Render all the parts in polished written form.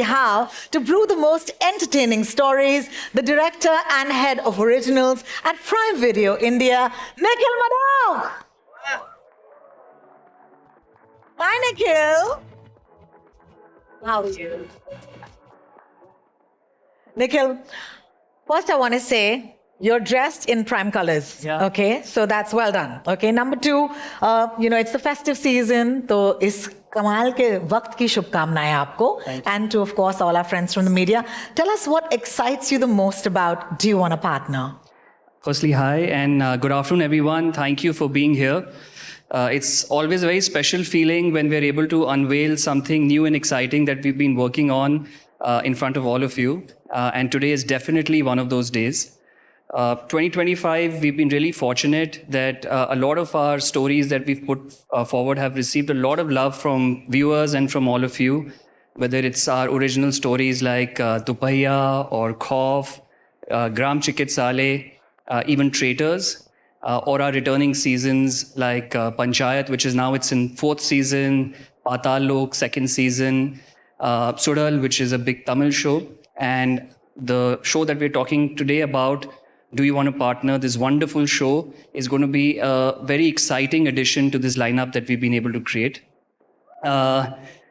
How to brew the most entertaining stories, the director and head of originals at Prime Video India, Nikhil Madhav. Hi, Nikhil. How are you? Nikhil, first I want to say you're dressed in prime colors. Yeah. Okay, so that's well done. Okay, number two, it's the festive season, so is कमाल के वक्त की शुभकामनाएं आपको, and to of course all our friends from the media. Tell us what excites you the most about Do You Want a Partner? Firstly, hi and good afternoon, everyone. Thank you for being here. It's always a very special feeling when we're able to unveil something new and exciting that we've been working on in front of all of you. And today is definitely one of those days. 2025, we've been really fortunate that a lot of our stories that we've put forward have received a lot of love from viewers and from all of you, whether it's our original stories like Tupaiya or Khauf, Gram Chikitsale, even Traitors, or our returning seasons like Panchayat, which is now it's in 4th season, Patal Lok, 2nd season, Sudal, which is a big Tamil show, and the show that we're talking today about, Do You Want a Partner? This wonderful show is going to be a very exciting addition to this lineup that we've been able to create.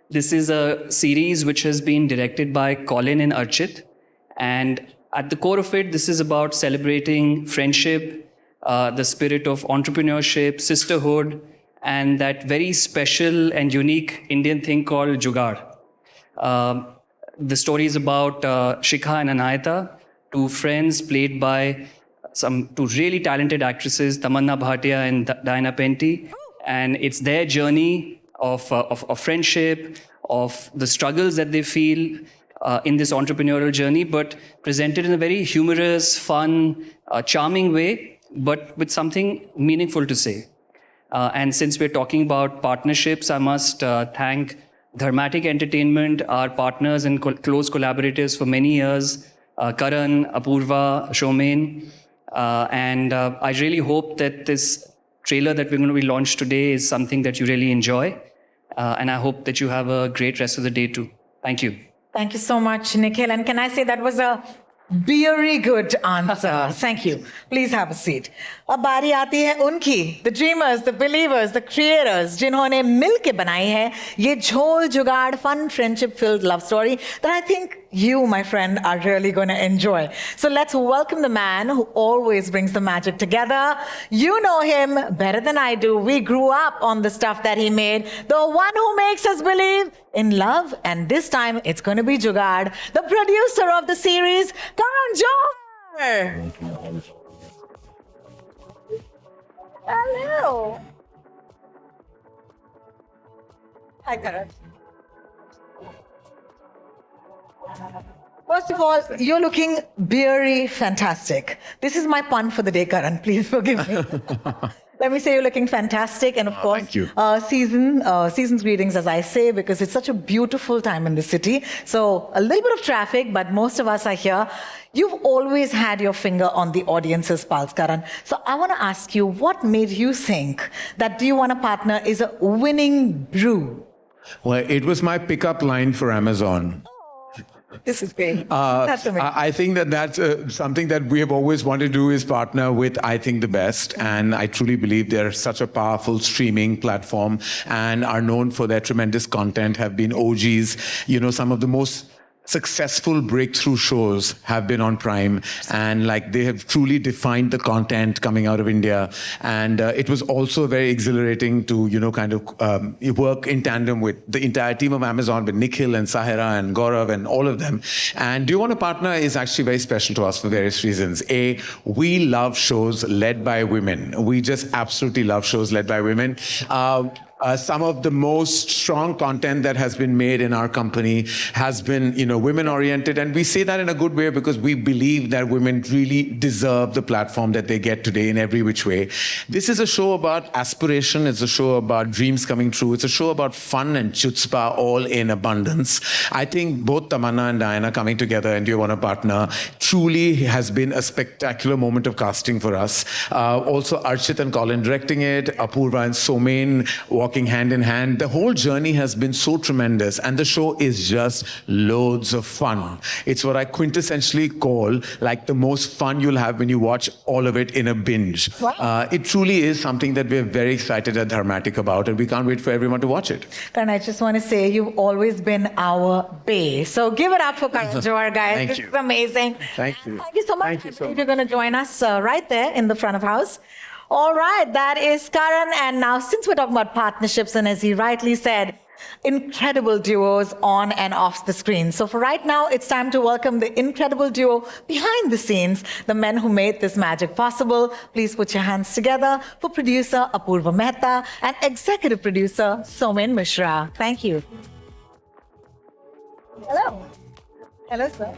This is a series which has been directed by Colin and Archit. And at the core of it, this is about celebrating friendship, the spirit of entrepreneurship, sisterhood, and that very special and unique Indian thing called Jugaad. The story is about Shikha and Anayata, two friends played by two really talented actresses, Tamanna Bhatia and Diana Penty. And it's their journey of friendship, of the struggles that they feel in this entrepreneurial journey, but presented in a very humorous, fun, charming way, but with something meaningful to say. And since we're talking about partnerships, I must thank Dharmatic Entertainment, our partners and close collaborators for many years, Karan, Apurva, Shomen. And I really hope that this trailer that we're going to be launched today is something that you really enjoy. And I hope that you have a great rest of the day too. Thank you. Thank you so much, Nikhil. And can I say that was a very good answer. Thank you. Please have a seat. अब बारी आती है उनकी, the dreamers, the believers, the creators, जिन्होंने मिलके बनाई है ये झोल जुगाड़ fun friendship filled love story that I think you, my friend, are really going to enjoy. So let's welcome the man who always brings the magic together. You know him better than I do. We grew up on the stuff that he made. The one who makes us believe in love, and this time it's going to be Jugaad, the producer of the series, Karan Johar. Hello. Hi, Karan. First of all, you're looking very fantastic. This is my pun for the day, Karan. Please forgive me. Let me say you're looking fantastic, and of course, thank you. Season's greetings, as I say, because it's such a beautiful time in the city. So a little bit of traffic, but most of us are here. You've always had your finger on the audience's pulse, Karan. So I want to ask you, what made you think that Do You Want a Partner is a winning brew? Well, it was my pickup line for Amazon. This is great. That's amazing. I think that's something that we have always wanted to do is partner with, I think, the best. And I truly believe they're such a powerful streaming platform and are known for their tremendous content, have been OGs. You know, some of the most successful breakthrough shows have been on Prime, and like they have truly defined the content coming out of India. And it was also very exhilarating to, kind of work in tandem with the entire team of Amazon, with Nikhil and Sahira and Gaurav and all of them. And Do You Want a Partner is actually very special to us for various reasons. A, we love shows led by women. We just absolutely love shows led by women. Some of the most strong content that has been made in our company has been, women-oriented. And we say that in a good way because we believe that women really deserve the platform that they get today in every which way. This is a show about aspiration. It's a show about dreams coming true. It's a show about fun and chutzpah all in abundance. I think both Tamanna and Diana coming together and Do You Want a Partner truly has been a spectacular moment of casting for us. Also, Archit and Colin directing it, Apurva and Somen walking walking hand in hand. The whole journey has been so tremendous, and the show is just loads of fun. It's what I quintessentially call like the most fun you'll have when you watch all of it in a binge. Wow. It truly is something that we're very excited at Dharmatic about, and we can't wait for everyone to watch it. Karan, I just want to say you've always been our bae. So give it up for Karan Johar, guys. Thank This you. is amazing. Thank you. Thank you so much. Thank you so I believe you're going to join us right there in the front of house. All right, that is Karan. And now, since we're talking about partnerships, and as he rightly said, incredible duos on and off the screen. So for right now, it's time to welcome the incredible duo behind the scenes, the men who made this magic possible. Please put your hands together for producer Apurva Mehta and executive producer Somen Mishra. Thank you. Hello. Hello, sir.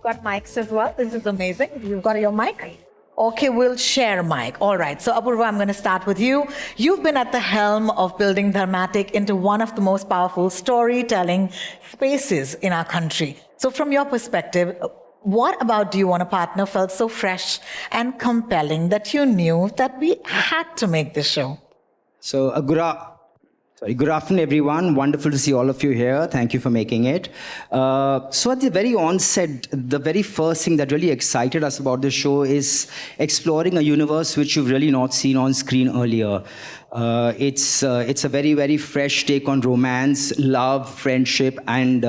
Got mics as well. This is amazing. You've got your mic? Okay, we'll share a mic. All right. So, Apurva, I'm going to start with you. You've been at the helm of building Dharmatic into one of the most powerful storytelling spaces in our country. So, from your perspective, what about Do You Want a Partner felt so fresh and compelling that you knew that we had to make this show? So, good afternoon, everyone. Wonderful to see all of you here. Thank you for making it. So, at the very onset, the very first thing that really excited us about the show is exploring a universe which you've really not seen on screen earlier. It's a very, very fresh take on romance, love, friendship, and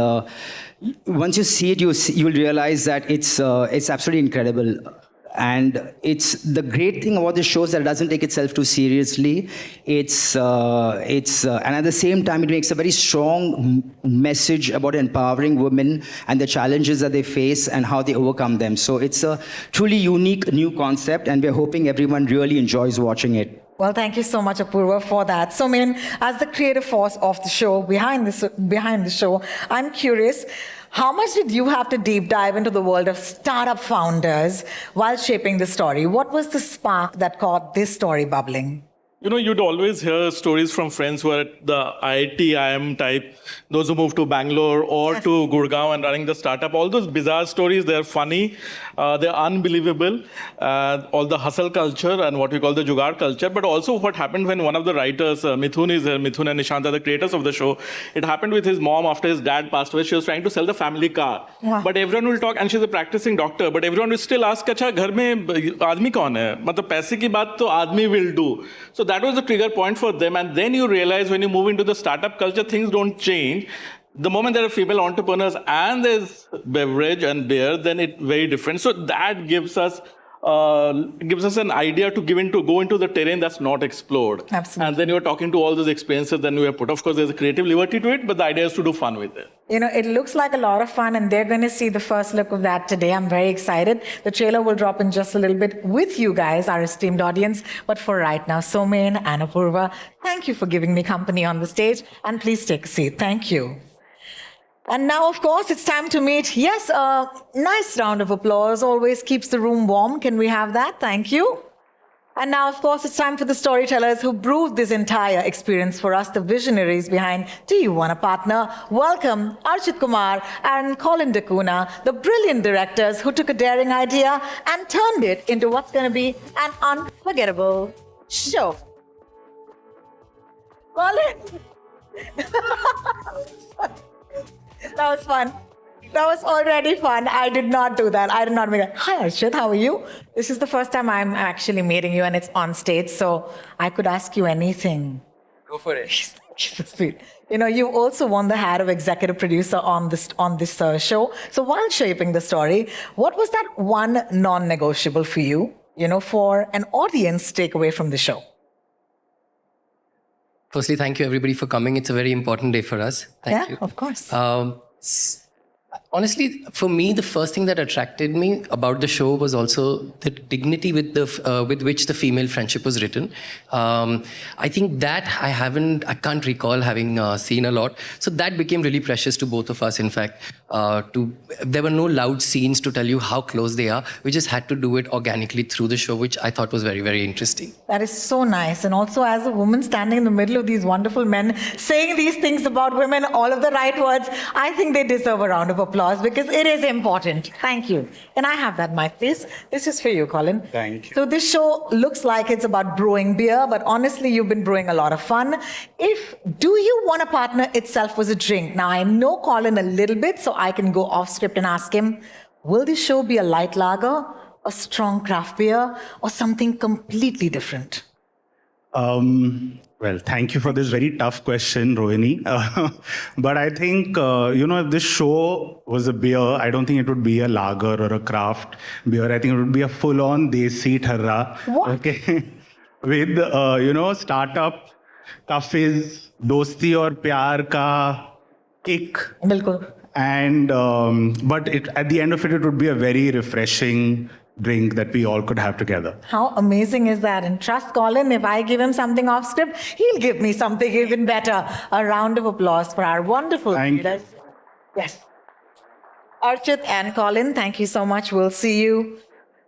once you see it, you'll realize that it's absolutely incredible. And it's the great thing about this show is that it doesn't take itself too seriously. And at the same time, it makes a very strong message about empowering women and the challenges that they face and how they overcome them. So it's a truly unique new concept, and we're hoping everyone really enjoys watching it. Well, thank you so much, Apurva, for that. So, as the creative force of the show, behind the show, I'm curious, how much did you have to deep dive into the world of startup founders while shaping the story? What was the spark that caught this story bubbling? You know, you'd always hear stories from friends who are at the IIT, IIM type, those who moved to Bangalore or to Gurgaon and running the startup. All those bizarre stories, they're funny, they're unbelievable. All the hustle culture and what we call the jugaad culture, but also what happened when one of the writers, Mithun is here, Mithun and Nishant are the creators of the show. It happened with his mom after his dad passed away. She was trying to sell the family car. Wow. But everyone will talk, and she's a practicing doctor, but everyone will still ask, "Acha, ghar mein aadmi kaun hai?" Matlab paise ki baat to aadmi will do. So that was the trigger point for them. And then you realize when you move into the startup culture, things don't change. The moment there are female entrepreneurs and there's beverage and beer, then it's very different. So that gives us an idea to go into the terrain that's not explored. Absolutely. And then you're talking to all those experiences, then we have put. Of course, there's a creative liberty to it, but the idea is to do fun with it. You know, it looks like a lot of fun, and they're going to see the first look of that today. I'm very excited. The trailer will drop in just a little bit with you guys, our esteemed audience. But for right now, Somen and Apurva, thank you for giving me company on the stage, and please take a seat. Thank you. And now, of course, it's time to meet. Yes, a nice round of applause always keeps the room warm. Can we have that? Thank you. And now, of course, it's time for the storytellers who brewed this entire experience for us, the visionaries behind Do You Want a Partner? Welcome Archit Kumar and Colin D'Cunha, the brilliant directors who took a daring idea and turned it into what's going to be an unforgettable show. Colin! That was fun. That was already fun. I did not do that. I did not make it. Hi, Archit, how are you? This is the first time I'm actually meeting you, and it's on stage, so I could ask you anything. Go for it. So sweet. You know, you also won the hat of executive producer on this show. So while shaping the story, what was that one non-negotiable for you, for an audience takeaway from the show? Firstly, thank you everybody for coming. It's a very important day for us. Thank you. Of course. Honestly, for me, the first thing that attracted me about the show was also the dignity with which the female friendship was written. I think that I can't recall having seen a lot. So that became really precious to both of us. In fact, there were no loud scenes to tell you how close they are. We just had to do it organically through the show, which I thought was very, very interesting. That is so nice. And also, as a woman standing in the middle of these wonderful men saying these things about women, all of the right words, I think they deserve a round of applause. applause because it is important. Thank you. Can I have that mic, please? This is for you, Colin. Thank you. So this show looks like it's about brewing beer, but honestly, you've been brewing a lot of fun. Do you want a partner itself was a drink? Now, I know Colin a little bit, so I can go off script and ask him, will this show be a light lager, a strong craft beer, or something completely different? Well, thank you for this very tough question, Rohini. But I think, if this show was a beer, I don't think it would be a lager or a craft beer. I think it would be a full-on Desi Tharra. What? Okay. With, startup, ka fizz, dosti aur pyar ka kick. Bilkul. And, but at the end of it, it would be a very refreshing drink that we all could have together. How amazing is that? And trust Colin, if I give him something off script, he'll give me something even better. A round of applause for our wonderful Thank you. leaders. Yes. Archit and Colin, thank you so much. We'll see you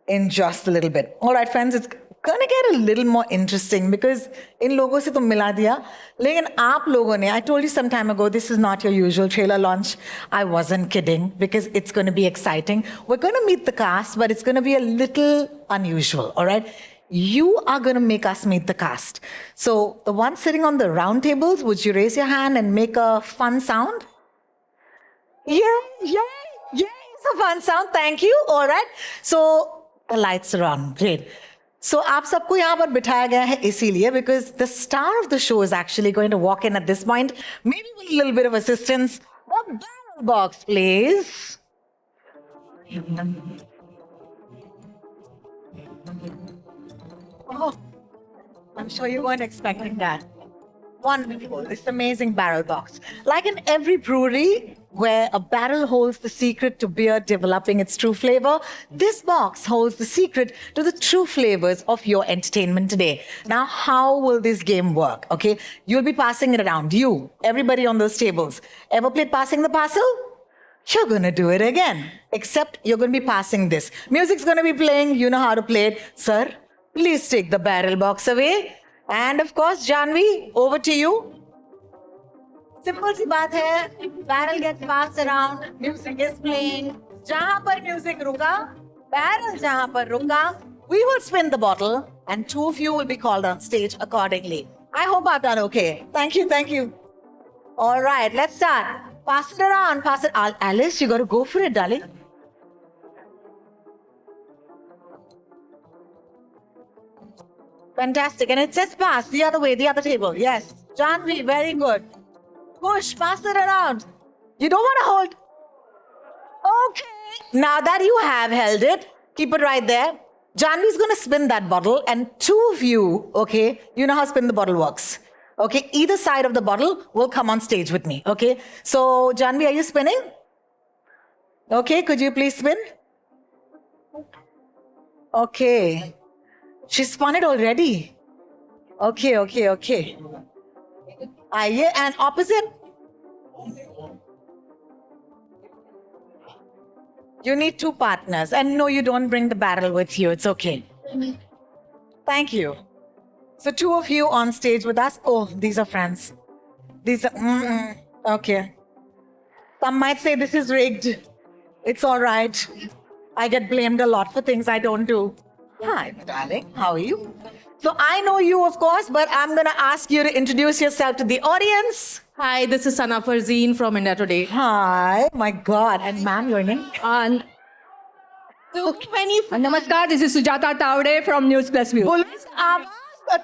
in just a little bit. All right, friends, it's gonna get a little more interesting because इन लोगों से तो मिला दिया, लेकिन आप लोगों ने, I told you some time ago, this is not your usual trailer launch. I wasn't kidding because it's going to be exciting. We're going to meet the cast, but it's going to be a little unusual, all right? You are going to make us meet the cast. So the ones sitting on the round tables, would you raise your hand and make a fun sound? Yay, yay, yay, it's a fun sound. Thank you. All right. So the lights are on. Great. So आप सबको यहाँ पर बिठाया गया है इसीलिए because the star of the show is actually going to walk in at this point, maybe with a little bit of assistance. The barrel box, please. Oh, I'm sure you weren't expecting that. Wonderful, this amazing barrel box. Like in every brewery where a barrel holds the secret to beer developing its true flavor, this box holds the secret to the true flavors of your entertainment today. Now, how will this game work? Okay, you'll be passing it around. You, everybody on those tables. Ever played passing the parcel? You're gonna do it again. Except you're gonna be passing this. Music's gonna be playing, you know how to play it. Sir, please take the barrel box away. And of course, Janvi, over to you. Simple सी बात है, barrel gets passed around, music is playing. जहाँ पर music रुका, barrel जहाँ पर रुका, we will spin the bottle and two of you will be called on stage accordingly. I hope I've done okay. Thank you, thank you. All right, let's start. Pass it around, pass it. Alice, you got to go for it, darling. Fantastic. And it says pass the other way, the other table. Yes. Janvi, very good. Push, pass it around. You don't want to hold. Okay. Now that you have held it, keep it right there. Janvi's going to spin that bottle, and two of you, okay, you know how spin the bottle works. Okay, either side of the bottle will come on stage with me. Okay. So, Janvi, are you spinning? Okay, could you please spin? Okay. She spun it already. Okay, okay, okay. Aye, and opposite. You need two partners. And no, you don't bring the barrel with you. It's okay. Thank you. So two of you on stage with us. Oh, these are friends. These are, okay. Some might say this is rigged. It's all right. I get blamed a lot for things I don't do. Hi, darling. How are you? So I know you, of course, but I'm going to ask you to introduce yourself to the audience. Hi, this is Sana Farzeen from India Today. Hi. My God. And ma'am, your name? And Namaskar, this is Sujata Tavde from News Plus View. Police आवाज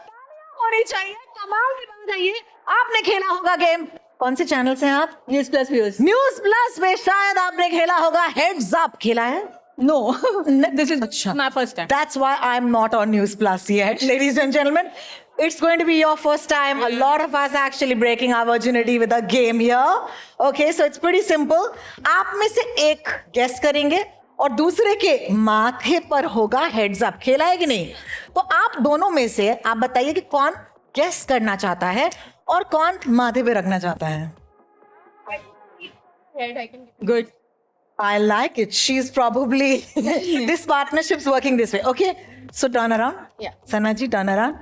होनी चाहिए, कमाल की बात है ये. आपने खेला होगा गेम. कौन से चैनल से हैं आप? News Plus Views. News plus में शायद आपने खेला होगा हेड्स अप. खेला है? No, this is my first time. That's why I'm not on News Plus yet, ladies and gentlemen. It's going to be your first time. A lot of us actually breaking our virginity with a game here. Okay, so it's pretty simple. आप में से एक guess करेंगे और दूसरे के माथे पर होगा heads up. खेला है कि नहीं? तो आप दोनों में से आप बताइए कि कौन guess करना चाहता है और कौन माथे पे रखना चाहता है? Good. I like it. She's probably, this partnership's working this way. Okay, so turn around. Yeah. Sanaji, turn around.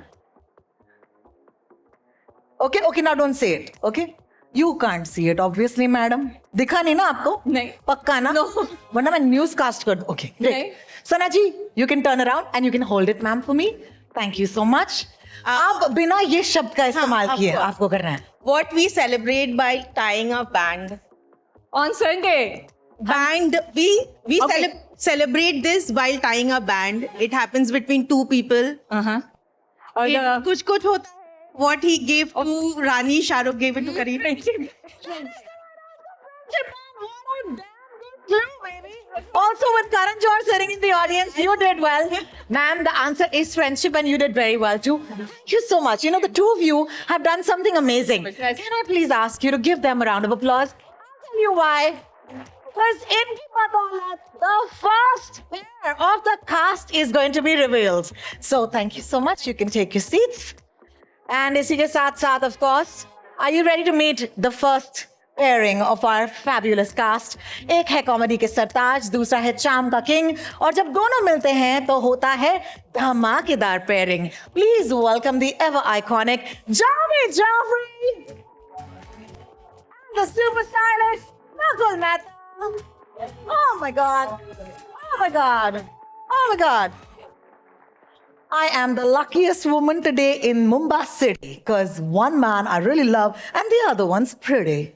Okay, now don't say it. Okay? You can't see it, obviously, madam. दिखा नहीं ना आपको? नहीं. पक्का ना? No. वरना मैं news cast कर दूं. Okay, great. नहीं. Sana ji, you can turn around and you can hold it, ma'am, for me. Thank you so much. आप बिना ये शब्द का इस्तेमाल of किए course. आपको करना है. What we celebrate by tying a band. On Sunday. Band, we Okay. celebrate this while tying a band. It happens between two people. Uh-huh. Or the कुछ होता है. What he gave to Rani, Shahrukh gave it to Kareem. Also with Karan Johar sitting in the audience, you did well. Ma'am, the answer is friendship and you did very well too. Thank you so much. You know, the two of you have done something amazing. Yes. Can I please ask you to give them a round of applause? I'll tell you why. Because in Badaulat, the first pair of the cast is going to be revealed. So thank you so much. You can take your seats. And इसी के साथ साथ, of course, are you ready to meet the first pairing of our fabulous cast? एक है comedy के सरताज, दूसरा है चाम का किंग, और जब दोनों मिलते हैं तो होता है धमाकेदार pairing. Please welcome the ever iconic Javed Jafri and the super stylish Nakul Mehta. Oh my God! Oh my God! Oh my God! I am the luckiest woman today in Mumbai city because one man I really love and the other one's pretty.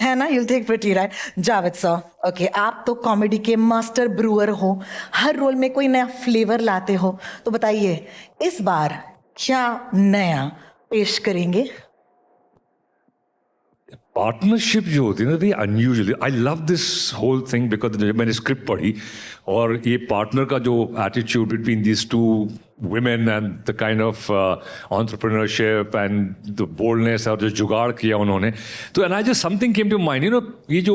है ना? You'll take pretty, right? Javed sir, okay, आप तो comedy के master Breuer हो, हर role में कोई नया flavour लाते हो, तो बताइए इस बार क्या नया पेश करेंगे? पार्टनरशिप जो होती है ना very unusual. I love this whole thing because मैंने स्क्रिप्ट पढ़ी और ये पार्टनर का जो attitude between this two women and the kind of entrepreneurship and the boldness और जो जुगाड़ किया उन्होंने तो and I just something came to mind, you know, ये जो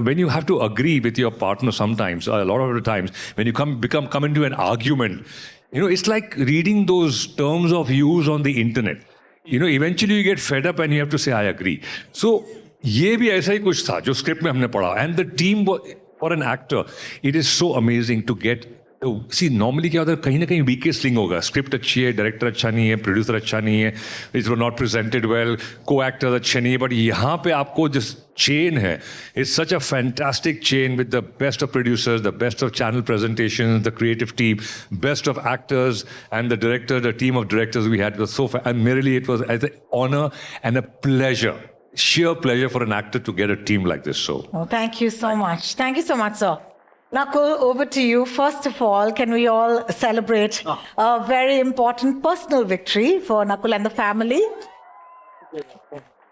when you have to agree with your partner sometimes, a lot of the times when you come into an argument, you know, it's like reading those terms of use on the internet. You know, eventually you get fed up and you have to say I agree. So ये भी ऐसा ही कुछ था जो script में हमने पढ़ा. And the team for an actor, it is so amazing to get. See normally क्या होता है, कहीं ना कहीं वीकेस्ट लिंक होगा. स्क्रिप्ट अच्छी है, डायरेक्टर अच्छा नहीं है, प्रोड्यूसर अच्छा नहीं है, it was not presented well, को एक्टर्स अच्छे नहीं है. बट यहाँ पे आपको जो चेन है, it's such a fantastic chain with the best of producers, the best of channel presentation, the creative team, best of actors and the director, the team of directors we had. So and मेरे लिए it was as an honour and a pleasure, sheer pleasure for an actor to get a team like this. So thank you so much. Thank you so much, sir. Nakul, over to you. First of all, can we all celebrate a very important personal victory for Nakul and the family?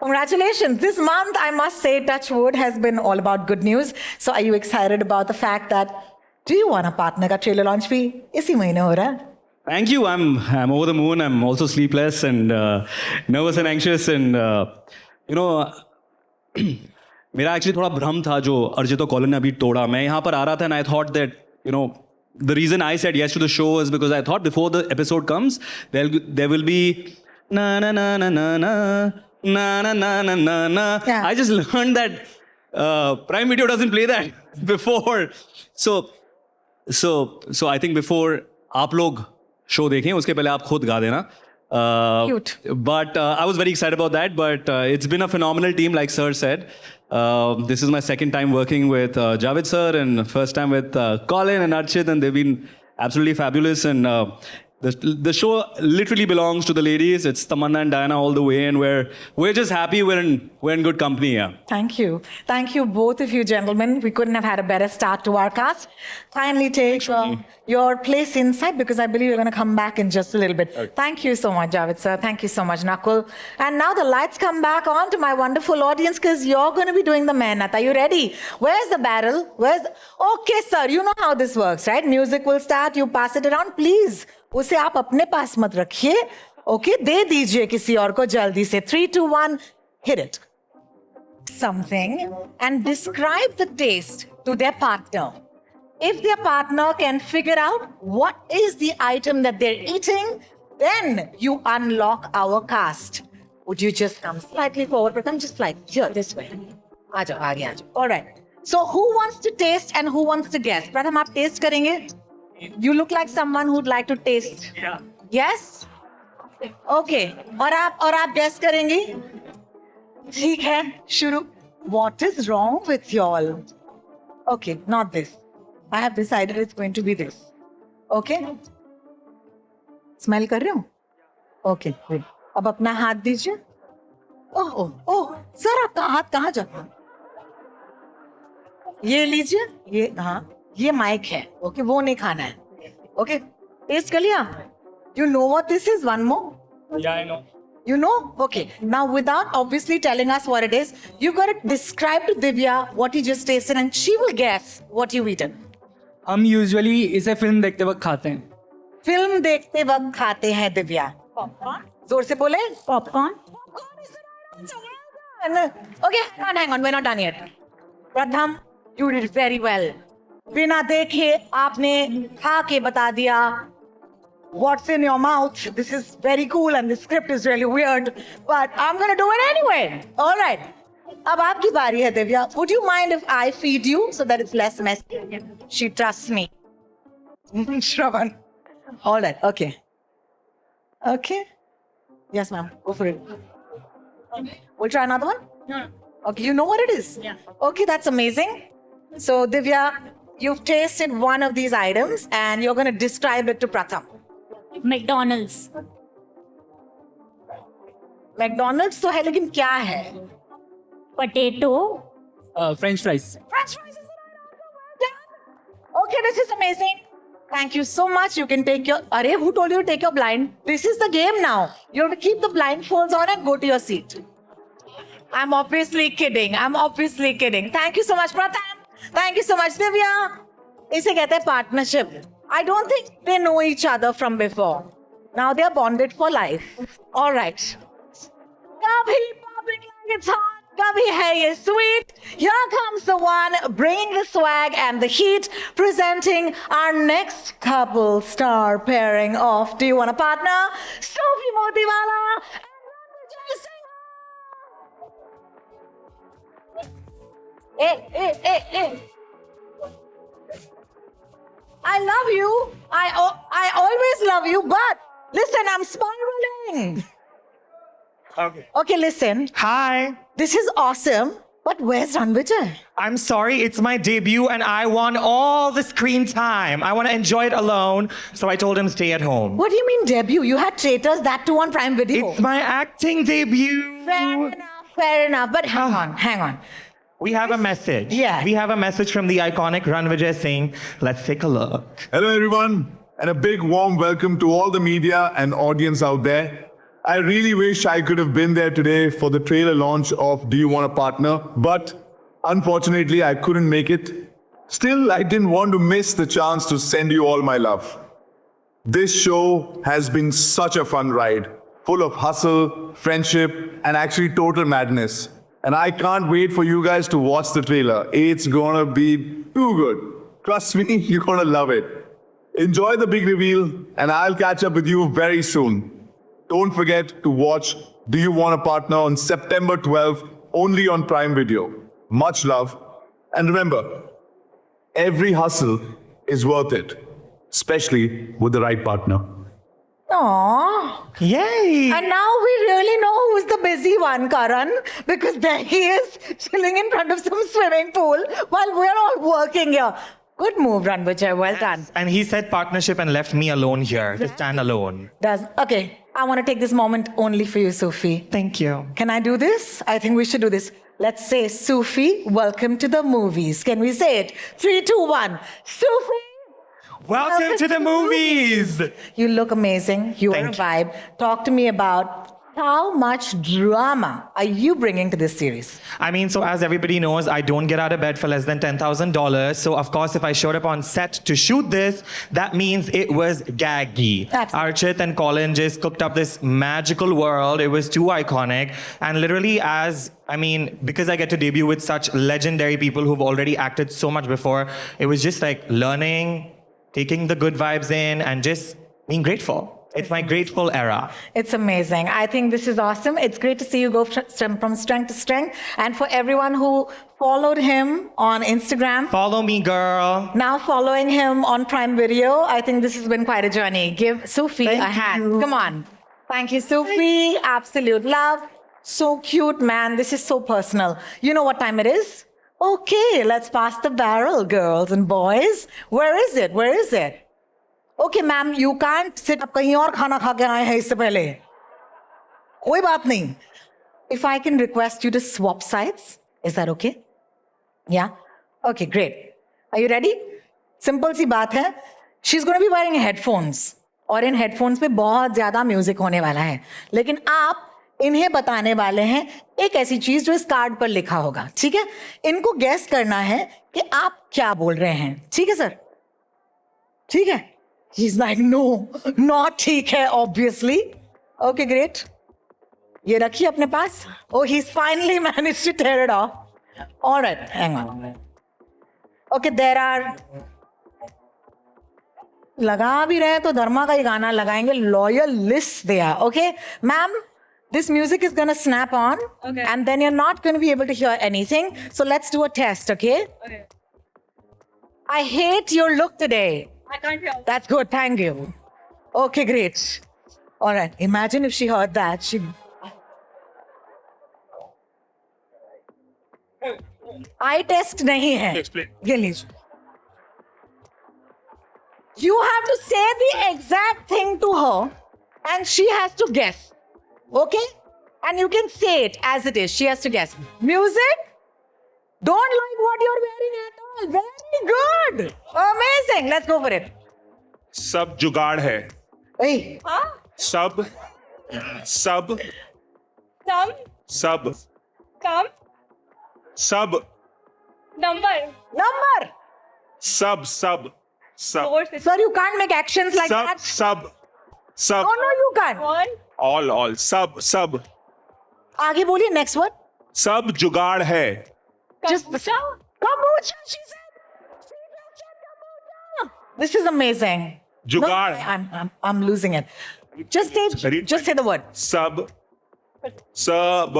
Congratulations. This month, I must say, Touchwood has been all about good news. So are you excited about the fact that, do you want a partner का trailer launch भी इसी महीने हो रहा है? Thank you. I'm over the moon. I'm also sleepless and nervous and anxious and you know मेरा actually थोड़ा भ्रम था जो अर्जित और कॉलिन ने अभी तोड़ा. मैं यहाँ पर आ रहा था and I thought that, you know, the reason I said yes to the show is because I thought before the episode comes, there will be na na na na na na na na na na na na. Yeah. I just learned that Prime Video doesn't play that before. So I think before आप लोग show देखें उसके पहले आप खुद गा देना. Cute. But I was very excited about that. But it's been a phenomenal team, like Sir said. This is my second time working with Javed Sir and first time with Colin and Archit, and they've been absolutely fabulous. And the show literally belongs to the ladies. It's Tamanna and Diana all the way, and we're just happy we're in good company. Yeah. Thank you, both of you gentlemen. We couldn't have had a better start to our cast. Kindly take your place inside because I believe you're going to come back in just a little bit. Okay. Thank you so much, Javed sir. Thank you so much, Nakul. And now the lights come back on to my wonderful audience because you're going to be doing the mehnat. Are you ready? Where's the barrel? Okay, sir. You know how this works, right? Music will start. You pass it around. Please. उसे आप अपने पास मत रखिए. Okay, दे दीजिए किसी और को जल्दी से. 3, 2, 1, hit it. Something and describe the taste to their partner. If their partner can figure out what is the item that they're eating, then you unlock our cast. Would you just come slightly forward, Pratham? Just like here, this way. Aajo, aage aajo. All right. So who wants to taste and who wants to guess? Pratham, aap taste karenge? You look like someone who'd like to taste. Yeah. Yes? Okay. और आप guess करेंगी? ठीक है, शुरू. What is wrong with y'all? Okay, not this. I have decided it's going to be this. Okay? Smell कर रहे हो? Okay, wait. अब अपना हाथ दीजिए. ओह, सर आपका हाथ कहाँ जाता है? ये लीजिए, ये हाँ, ये माइक है. ओके, वो नहीं खाना है. ओके, टेस्ट कर लिया? You know what this is? One more. Yeah, I know. You know? Okay. Now, without obviously telling us what it is, you got to describe to Divya what you just tasted, and she will guess what you've eaten. हम usually इसे film देखते वक्त खाते हैं. Film देखते वक्त खाते हैं दिव्या. जोर से बोले. Popcorn. Okay, hang on. We're not done yet. प्रथम, you did very well. बिना देखे आपने खा के बता दिया. What's in your mouth? This is very cool and the script is really weird, but I'm gonna do it anyway. All right. अब आपकी बारी है Divya. Would you mind if I feed you so that it's less messy? She trusts me. Shravan. All right. Okay. Okay. Yes, ma'am. Go for it. We'll try another one. Okay. You know what it is? Yeah. Okay, that's amazing. So Divya, you've tasted one of these items and you're gonna describe it to Pratham. McDonald's. McDonald's तो है लेकिन क्या है? Potato. French fries. French fries is it? Okay, this is amazing. Thank you so much. You can take your. Arey, who told you to take your blind? This is the game now. You have to keep the blindfolds on and go to your seat. I'm obviously kidding. Thank you so much, Pratham. Thank you so much, Divya. इसे कहते हैं partnership. I don't think they know each other from before. Now they are bonded for life. All right. Kabhi popping like it's hot, kabhi hai ye sweet. Here comes the one bringing the swag and the heat, presenting our next couple star pairing of Do You Want a Partner? Sophie Motiwala and Ranvijay Singh. Hey. I love you. I always love you, but listen, I'm spiraling. Okay, listen. Hi, This is awesome, but where's Ranvijay? I'm sorry, it's my debut and I want all the screen time. I want to enjoy it alone, so I told him stay at home. What do you mean debut? You had Traitors, that too on Prime Video. It's my acting debut. Fair enough, but hang on. We have a message. Yeah. We have a message from the iconic Ranvijay Singh. Let's take a look. Hello, everyone, and a big warm welcome to all the media and audience out there. I really wish I could have been there today for the trailer launch of Do You Want a Partner, but unfortunately, I couldn't make it. Still, I didn't want to miss the chance to send you all my love. This show has been such a fun ride, full of hustle, friendship, and actually total madness. And I can't wait for you guys to watch the trailer. It's gonna be too good. Trust me, you're gonna love it. Enjoy the big reveal, and I'll catch up with you very soon. Don't forget to watch Do You Want a Partner on September 12th, only on Prime Video. Much love. And remember, every hustle is worth it, especially with the right partner. Aww. Yay! And now we really know who's the busy one, Karan, because there he is chilling in front of some swimming pool while we're all working here. Good move, Ranvijay. Well done. And he said partnership and left me alone here to stand alone. Okay, I want to take this moment only for you, Sufi. Thank you. Can I do this? I think we should do this. Let's say, Sufi, welcome to the movies. Can we say it? 3, 2, 1. Sufi! Welcome to the movies! You look amazing. You are a Thank you. vibe. Talk to me about how much drama are you bringing to this series? I mean, so as everybody knows, I don't get out of bed for less than $10,000. So of course, if I showed up on set to shoot this, that means it was gaggy. Absolutely. Archit and Colin just cooked up this magical world. It was too iconic. And literally because I get to debut with such legendary people who've already acted so much before, it was just like learning, taking the good vibes in, and just being grateful. It's my grateful era. It's amazing. I think this is awesome. It's great to see you go from strength to strength. And for everyone who followed him on Instagram, Follow me, girl. now following him on Prime Video, I think this has been quite a journey. Give Sufi a hand. Come on. Thank you, Sufi. Absolute love. So cute, man. This is so personal. You know what time it is? Okay, let's pass the barrel, girls and boys. Where is it? Where is it? Okay, ma'am, you can't sit up. कहीं और खाना खा के आए हैं इससे पहले. कोई बात नहीं. If I can request you to swap sides, is that okay? Yeah? Okay, great. Are you ready? Simple सी बात है. She's going to be wearing headphones. और इन headphones पे बहुत ज़्यादा म्यूजिक होने वाला है. लेकिन आप इन्हें बताने वाले हैं एक ऐसी चीज जो इस कार्ड पर लिखा होगा. ठीक है? इनको गेस करना है कि आप क्या बोल रहे हैं. ठीक है सर? ठीक है? He's like, no, not ठीक है, obviously. Okay, great. ये रखिए अपने पास. Oh, he's finally managed to tear it off. All right, hang on. Okay, there are. लगा भी रहे तो धर्मा का ही गाना लगाएंगे. Loyalists they are. Okay, ma'am. This music is going to snap on, and then you're not going to be able to hear anything. So let's do a test, okay? Okay. I hate your look today. I can't hear. That's good, thank you. Okay, great. All right, imagine if she heard that. She. Eye test nahi hai. Explain. ये लीजिए. You have to say the exact thing to her, and she has to guess. Okay? And you can say it as it is. She has to guess. Music? Don't like what you're wearing at all. Very good. Amazing. Let's go for it. सब जुगाड़ है. Hey. सब सब Some. सब Come. सब Number. Number. सब सब सब Sir, you can't make actions like सब that. सब सब No, you can't. One. all सब सब आगे बोलिए next word. सब जुगाड़ है. Just kombucha, she said. This is amazing. जुगाड़. No, I'm losing it. Just say the word. सब सब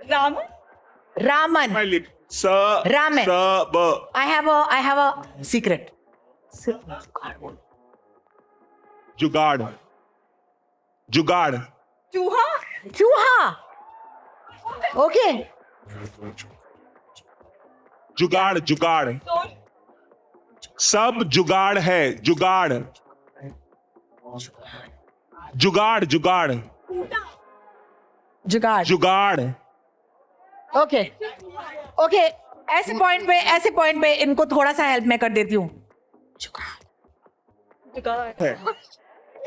Raman. Raman. Ramen. सब I have a secret. जुगाड़ जुगाड़ Chuha. Chuha. Okay. जुगाड़ जुगाड़ सब जुगाड़ है. जुगाड़ जुगाड़ जुगाड़ जुगाड़. जुगाड़ Okay. Okay. ऐसे पॉइंट पे इनको थोड़ा सा हेल्प मैं कर देती हूँ.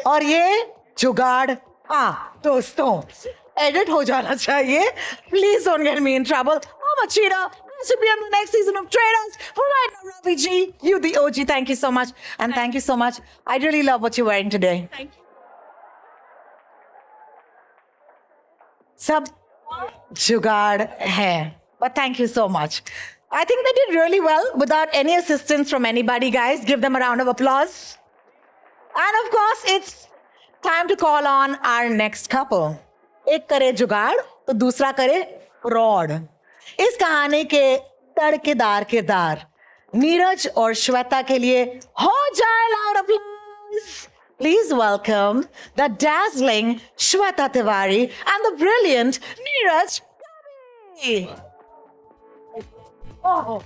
और ये जुगाड़. हाँ दोस्तों, एडिट हो जाना चाहिए. Please don't get me in trouble. I'm a cheater. I should be on the next season of Traders. For right now, Ravi G, you the OG. Thank you so much. And thank you so much. I really love what you're wearing today. Thank you. सब जुगाड़ है. But thank you so much. I think they did really well without any assistance from anybody, guys. Give them a round of applause. And of course, it's time to call on our next couple. एक करे जुगाड़ तो दूसरा करे fraud. इस कहानी के तड़केदार किरदार नीरज और श्वेता के लिए हो जाए loud applause. Please welcome the dazzling Shweta Tiwari and the brilliant Neeraj Kavi. Oh,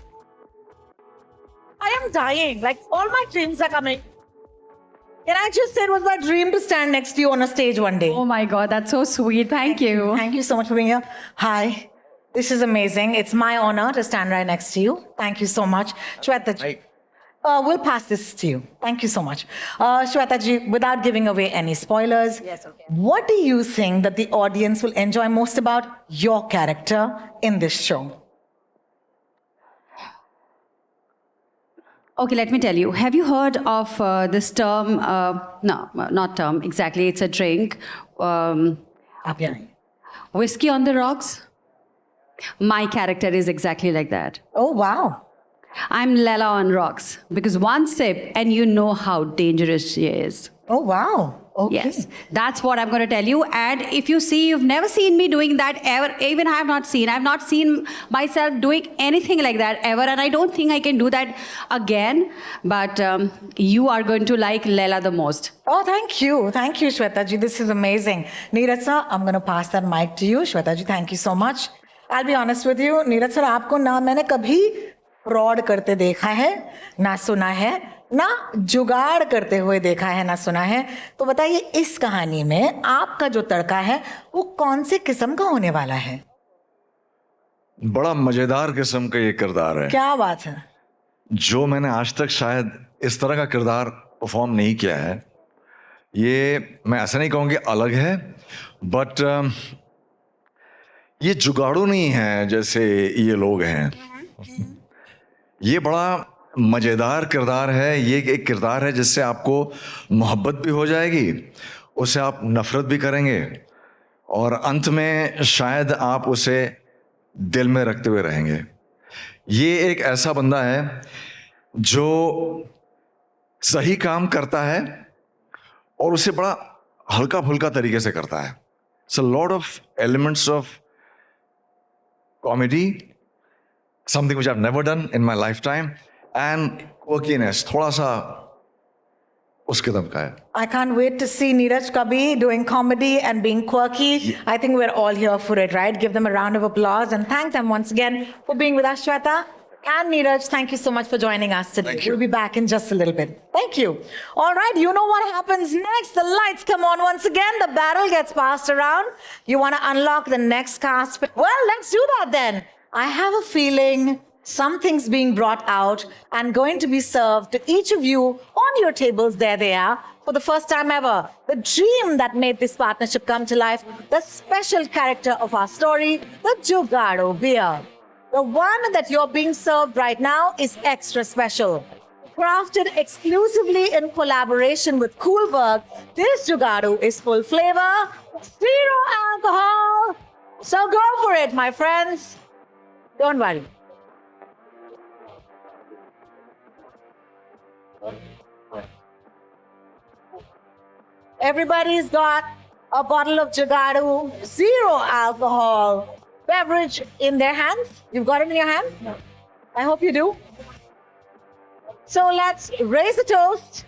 I am dying. Like, all my dreams are coming. Can I just say it was my dream to stand next to you on a stage one day? Oh my God, that's so sweet. Thank you. Thank you so much for being here. Hi. This is amazing. It's my honor to stand right next to you. Thank you so much. Shweta ji, we'll pass this to you. Thank you so much. Shweta ji, without giving away any spoilers, Yes, okay. what do you think that the audience will enjoy most about your character in this show? Okay, let me tell you. Have you heard of this term? No, not term, exactly. It's a drink. Whiskey on the rocks? My character is exactly like that. Oh, wow. I'm Lela on rocks because one sip and you know how dangerous she is. Oh, wow. Okay. Yes, that's what I'm going to tell you. And if you see, you've never seen me doing that ever. Even I've not seen myself doing anything like that ever. And I don't think I can do that again. But you are going to like Leila the most. Oh, thank you. Thank you, Shweta ji. This is amazing. Neeraj sir, I'm going to pass that mic to you. Shweta ji, thank you so much. I'll be honest with you. Neeraj sir, आपको ना मैंने कभी fraud करते देखा है, ना सुना है, ना जुगाड़ करते हुए देखा है, ना सुना है. तो बताइए इस कहानी में आपका जो तड़का है वो कौन से किस्म का होने वाला है? बड़ा मजेदार किस्म का ये किरदार है. क्या बात है. जो मैंने आज तक शायद इस तरह का किरदार परफॉर्म नहीं किया है. ये मैं ऐसा नहीं कहूँगी अलग है, बट ये जुगाड़ू नहीं है जैसे ये लोग हैं. ये बड़ा मज़ेदार किरदार है. ये एक किरदार है जिससे आपको मोहब्बत भी हो जाएगी, उसे आप नफ़रत भी करेंगे और अंत में शायद आप उसे दिल में रखते हुए रहेंगे. ये एक ऐसा बंदा है जो सही काम करता है और उसे बड़ा हल्का फुल्का तरीके से करता है. So lot of elements of comedy, something which I've never done in my lifetime, and quirkiness, थोड़ा सा उस किस्म का है. I can't wait to see Neeraj Kabhi doing comedy and being quirky. I think we're all here for it, right? Give them a round of applause and thank them once again for being with us, Shweta. And Neeraj, thank you so much for joining us today. Thank you. We'll be back in just a little bit. Thank you. All right, you know what happens next. The lights come on once again. The barrel gets passed around. You want to unlock the next cast. Well, let's do that then. I have a feeling something's being brought out and going to be served to each of you on your tables. There they are. For the first time ever, the dream that made this partnership come to life, the special character of our story, the Jugado beer. The one that you're being served right now is extra special. Crafted exclusively in collaboration with Coolberg, this Jugado is full flavor, zero alcohol. So go for it, my friends. Don't worry. Everybody's got a bottle of Jugado, zero alcohol beverage in their hands. You've got it in your hand? No. I hope you do. So let's raise a toast.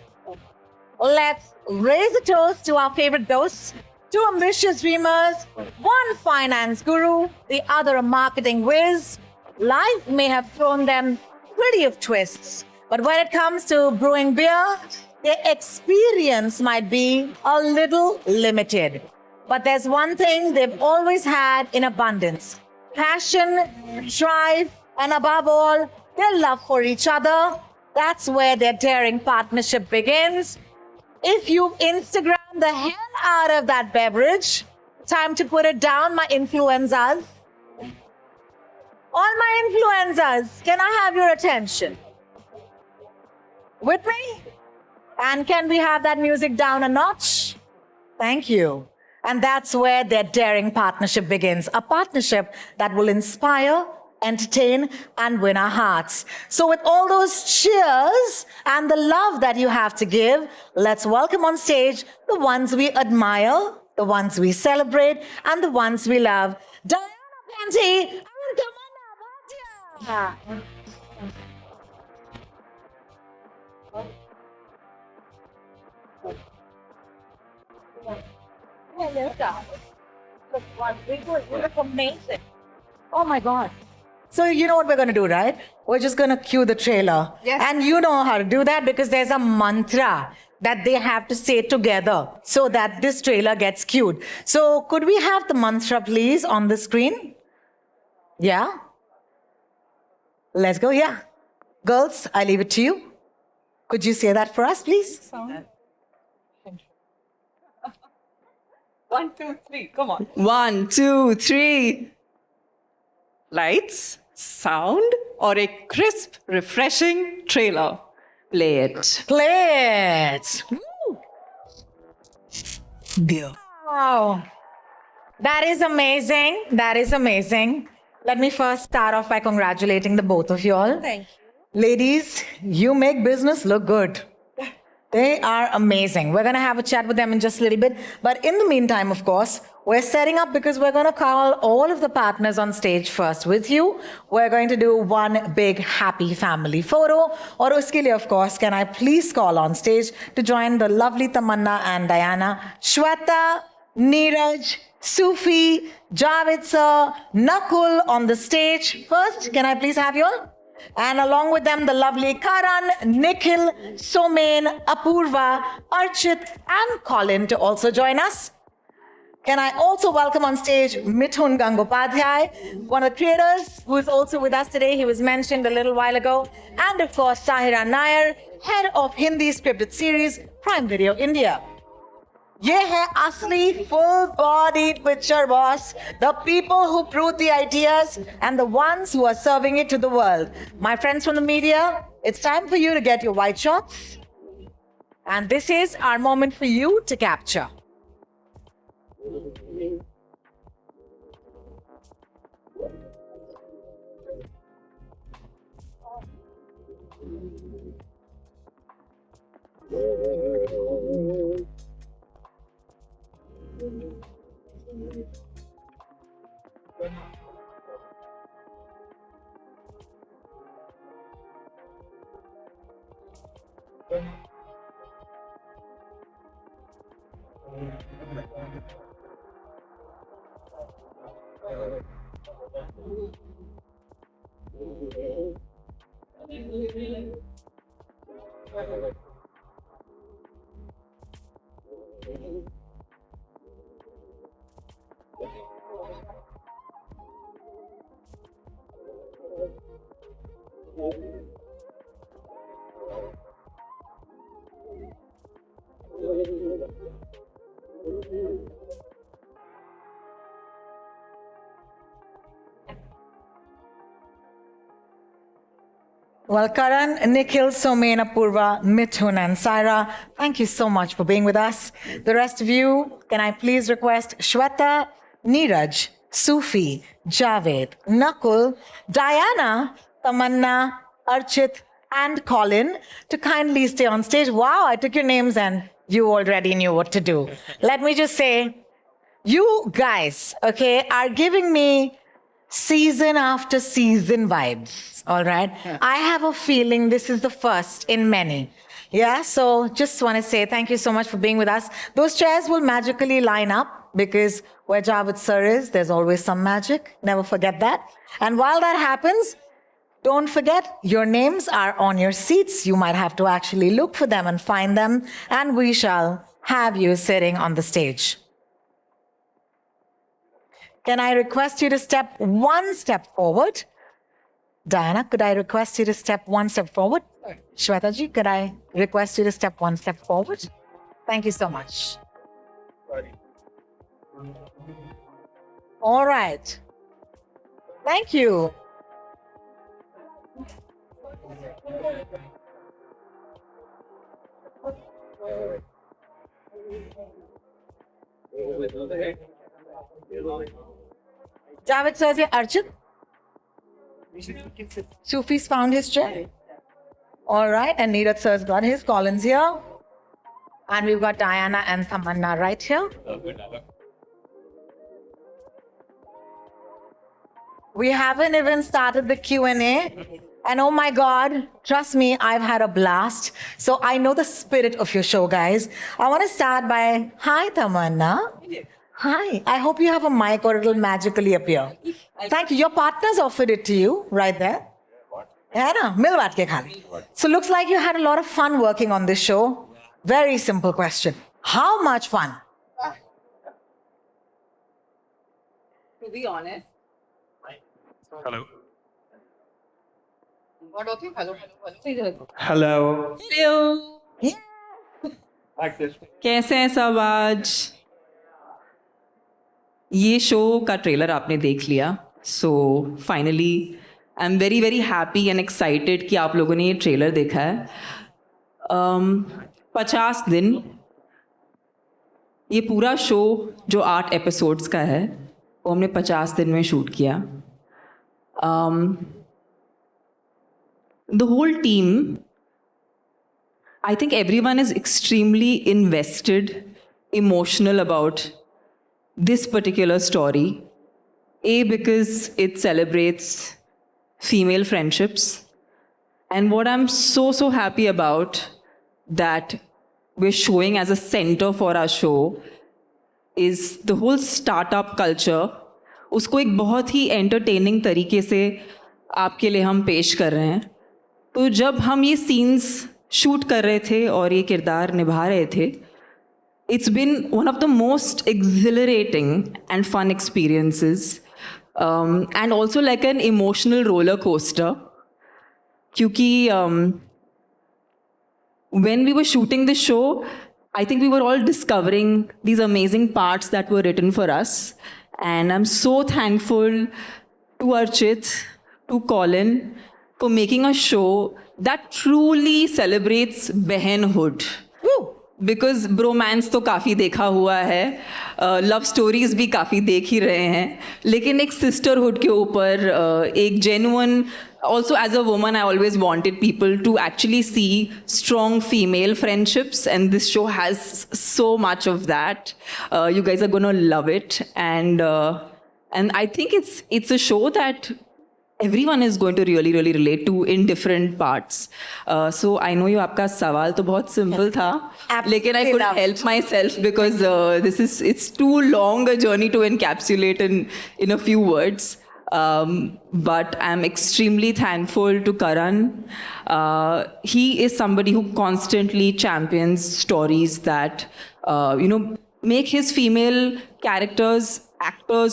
Let's raise a toast to our favorite dose. Two ambitious dreamers, one finance guru, the other a marketing whiz. Life may have thrown them plenty of twists, but when it comes to brewing beer, their experience might be a little limited. But there's one thing they've always had in abundance: passion, drive, and above all, their love for each other. That's where their daring partnership begins. If you've Instagrammed the hell out of that beverage, time to put it down, my influencers. All my influencers, can I have your attention? With me? And can we have that music down a notch? Thank you. And that's where their daring partnership begins. A partnership that will inspire, entertain, and win our hearts. So with all those cheers and the love that you have to give, let's welcome on stage the ones we admire, the ones we celebrate, and the ones we love. Diana Plenty and Tamannaah Bhatia. You look amazing. Oh my God. So you know what we're going to do, right? We're just going to cue the trailer. Yes. And you know how to do that because there's a mantra that they have to say together so that this trailer gets cued. So could we have the mantra, please, on the screen? Yeah? Let's go, yeah. Girls, I leave it to you. Could you say that for us, please? 1, 2, 3, come on. 1, 2, 3. Lights, sound, or a crisp, refreshing trailer. Play it. Play it. Woo. Beer. Wow. That is amazing. That is amazing. Let me first start off by congratulating the both of you all. Thank you. Ladies, you make business look good. They are amazing. We're going to have a chat with them in just a little bit. But in the meantime, of course, we're setting up because we're going to call all of the partners on stage first with you. We're going to do one big happy family photo. Aur uske liye, of course, can I please call on stage to join the lovely Tamanna and Diana, Shweta, Neeraj, Sufi, Javed sir, Nakul on the stage. First, can I please have you all? And along with them, the lovely Karan, Nikhil, Somen, Apurva, Archit, and Colin to also join us. Can I also welcome on stage Mithun Gangopadhyay, one of the creators who is also with us today. He was mentioned a little while ago. And of course, Sahira Nair, head of Hindi scripted series, Prime Video India. ये है असली full-bodied picture boss, the people who prove the ideas and the ones who are serving it to the world. My friends from the media, it's time for you to get your white shots. And this is our moment for you to capture. Well, Karan, Nikhil, Somen, Apurva, Mithun, and Saira, thank you so much for being with us. The rest of you, can I please request Shweta, Neeraj, Sufi, Javed, Nakul, Diana, Tamanna, Archit, and Colin to kindly stay on stage. Wow, I took your names and you already knew what to do. Let me just say, you guys, okay, are giving me season after season vibes. All right. I have a feeling this is the first in many. Yeah. So just want to say thank you so much for being with us. Those chairs will magically line up because where Javed sir is, there's always some magic. Never forget that. And while that happens, don't forget your names are on your seats. You might have to actually look for them and find them. And we shall have you sitting on the stage. Can I request you to step one step forward? Diana, could I request you to step one step forward? Shweta ji, could I request you to step one step forward? Thank you so much. All right. Thank you. Javed says here, Archit. Sufi's found his chair. All right, and Neeraj sir's got his. Colin's here. And we've got Diana and Tamanna right here. We haven't even started the Q&A. And oh my God, trust me, I've had a blast. So I know the spirit of your show, guys. I want to start by, hi, Tamanna. Hi, I hope you have a mic or it'll magically appear. Thank you. Your partners offered it to you right there. So looks like you had a lot of fun working on this show. Very simple question. How much fun? To be honest. Hello. Hello. Hello. कैसे हैं सब आज? ये show का trailer आपने देख लिया. So finally I am very very happy and excited कि आप लोगों ने ये ट्रेलर देखा है. 50 दिन ये पूरा शो जो 8 एपिसोड्स का है वो हमने 50 दिन में शूट किया. The whole team I think everyone is extremely invested, emotional about this particular story. Because it celebrates female friendships. And what I'm so happy about that we're showing as a center for our show is the whole startup culture. उसको एक बहुत ही entertaining तरीके से आपके लिए हम पेश कर रहे हैं. तो जब हम ये scenes शूट कर रहे थे और ये किरदार निभा रहे थे, it's been one of the most exhilarating and fun experiences. And also like an emotional roller coaster. Kyunki when we were shooting the show, I think we were all discovering these amazing parts that were written for us. And I'm so thankful to Archit, to Colin, for making a show that truly celebrates behenhood. Because bromance तो काफ़ी देखा हुआ है, love stories भी काफ़ी देख ही रहे हैं, लेकिन एक सिस्टरहुड के ऊपर एक genuine, also as a woman I always wanted people to actually see strong female friendships, and this show has so much of that. You guys are going to love it, and I think it's a show that everyone is going to really relate to in different parts. So I know you आपका सवाल तो बहुत simple था, लेकिन I couldn't help myself because it's too long a journey to encapsulate in a few words. But I'm extremely thankful to Karan. He is somebody who constantly champions stories that make his female actors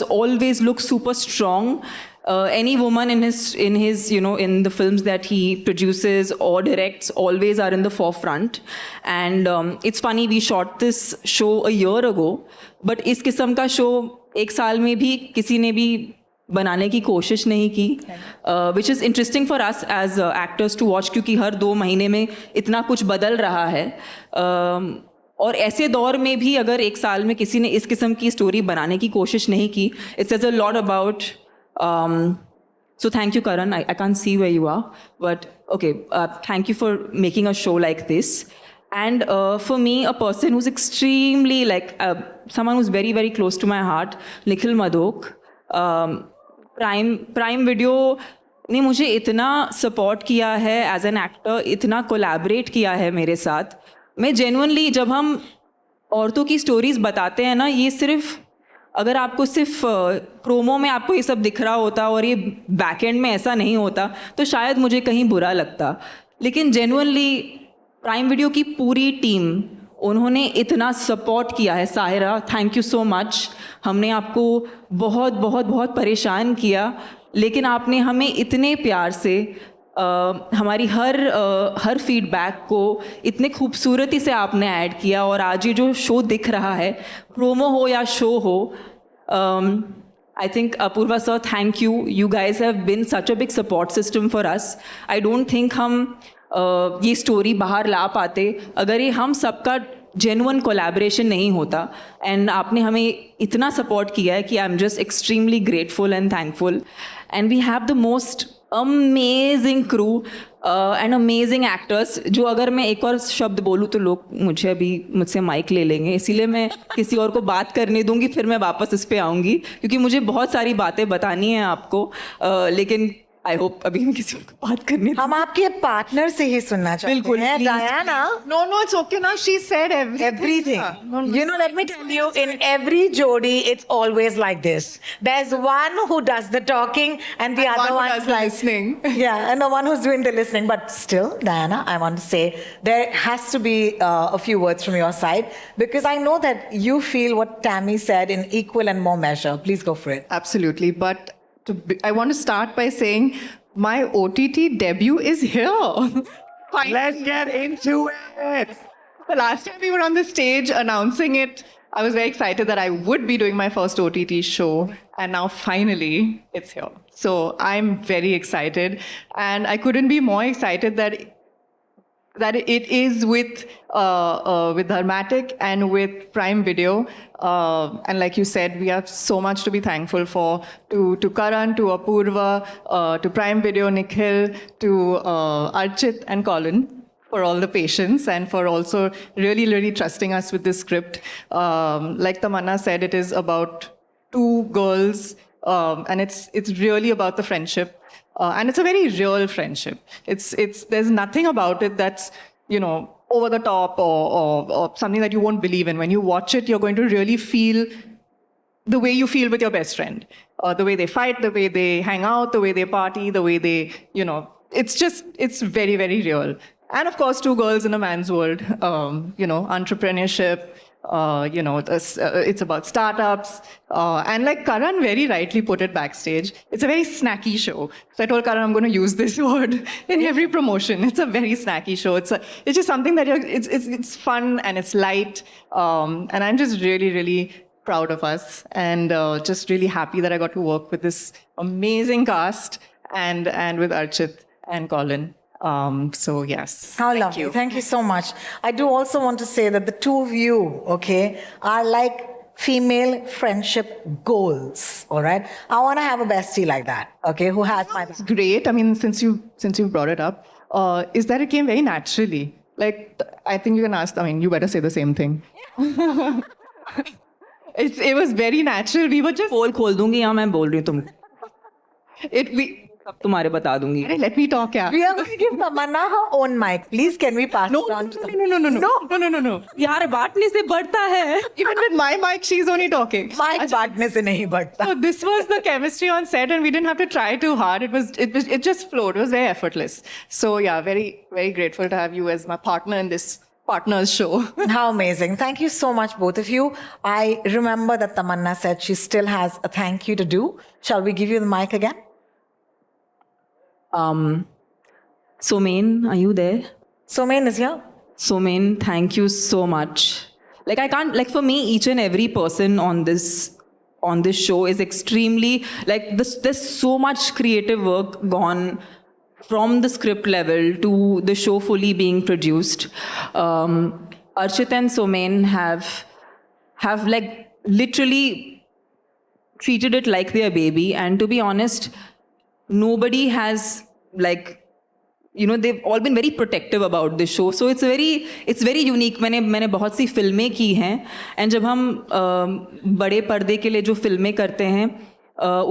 always look super strong. Any woman in his in the films that he produces or directs always are in the forefront. And it's funny, we shot this show a year ago, but इस किस्म का show एक साल में भी किसी ने भी बनाने की कोशिश नहीं की, which is interesting for us as actors to watch, क्योंकि हर 2 महीने में इतना कुछ बदल रहा है. और ऐसे दौर में भी अगर एक साल में किसी ने इस किस्म की स्टोरी बनाने की कोशिश नहीं की, it says a lot about. So thank you, Karan. I can't see where you are, but okay. Thank you for making a show like this. And for me, a person who's extremely someone who's very close to my heart, Nikhil Madhok. Prime Video ने मुझे इतना support किया है as an actor, इतना collaborate किया है मेरे साथ. मैं genuinely जब हम औरतों की stories बताते हैं ना, ये सिर्फ अगर आपको सिर्फ प्रोमो में आपको ये सब दिख रहा होता और ये बैक एंड में ऐसा नहीं होता तो शायद मुझे कहीं बुरा लगता. लेकिन जेन्युइनली प्राइम वीडियो की पूरी टीम, उन्होंने इतना सपोर्ट किया है. Sahira, thank you so much. हमने आपको बहुत परेशान किया, लेकिन आपने हमें इतने प्यार से हमारी हर फीडबैक को इतने खूबसूरती से आपने ऐड किया, और आज ये जो शो दिख रहा है, प्रोमो हो या शो हो, I think Apurva sir, thank you. You guys have been such a big support system for us. I don't think हम ये स्टोरी बाहर ला पाते अगर ये हम सबका जेन्युइन कोलैबोरेशन नहीं होता. एंड आपने हमें इतना सपोर्ट किया है कि I am just extremely grateful and thankful. And we have the most amazing crew and amazing actors. जो अगर मैं एक और शब्द बोलूँ तो लोग मुझसे माइक ले लेंगे, इसीलिए मैं किसी और को बात करने दूंगी, फिर मैं वापस इस पे आऊँगी क्योंकि मुझे बहुत सारी बातें बतानी हैं आपको. लेकिन आई होप अभी मैं किसी और को बात करने दूँ. हम आपके पार्टनर से ही सुनना चाहते हैं. Diana. No, it's okay now. She said everything. Let me tell you, in every jodi, it's always like this. There's one who does the talking and the other one does listening. Yeah, and the one who's doing the listening. But still, Diana, I want to say there has to be a few words from your side, because I know that you feel what Tammy said in equal and more measure. Please go for it. Absolutely. But I want to start by saying my OTT debut is here. Let's get into it. The last time we were on the stage announcing it, I was very excited that I would be doing my first OTT show. And now finally, it's here. So I'm very excited. And I couldn't be more excited that it is with Dharmatic and with Prime Video. And like you said, we have so much to be thankful for, to Karan, to Apurva, to Prime Video, Nikhil, to Archit and Colin for all the patience and for also really, really trusting us with this script. Like Tamanna said, it is about two girls, and it's really about the friendship, and it's a very real friendship. There's nothing about it that's over the top or something that you won't believe in. When you watch it, you're going to really feel the way you feel with your best friend, the way they fight, the way they hang out, the way they party, the way they, it's very, very real. And of course, two girls in a man's world, entrepreneurship, it's about startups. And like Karan very rightly put it backstage, it's a very snacky show. So I told Karan, I'm going to use this word in every promotion. It's a very snacky show. It's just something that it's fun and it's light. And I'm just really, really proud of us and just really happy that I got to work with this amazing cast and with Archit and Colin. So yes. How lovely. Thank you so much. I do also want to say that the two of you, okay, are like female friendship goals, all right? I want to have a bestie like that, okay, who has my... It's great. I mean, since you brought it up, is that it came very naturally. Like, I think you can ask, you better say the same thing. It was very natural. We were just... पोल खोल दूंगी या मैं बोल रही हूँ तुम सब तुम्हारे बता दूंगी. Let me talk, yeah. We are going to give Tamanna her own mic. Please, can we pass it on to them? No. यार बांटने से बढ़ता है. Even with my mic, she's only talking. Mic बांटने से नहीं बढ़ता. So this was the chemistry on set, and we didn't have to try too hard. It just flowed. It was very effortless. So yeah, very, very grateful to have you as my partner in this partners show. How amazing. Thank you so much, both of you. I remember that Tamanna said she still has a thank you to do. Shall we give you the mic again? Somain, are you there? Somain is here. Somain, thank you so much. Like I can't, like for me, each and every person on this show is extremely, like there's so much creative work gone from the script level to the show fully being produced. Archit and Somain have like literally treated it like their baby, and to be honest, nobody has they've all been very protective about this show. So it's very unique. मैंने बहुत सी फिल्में की हैं, and जब हम बड़े पर्दे के लिए जो फिल्में करते हैं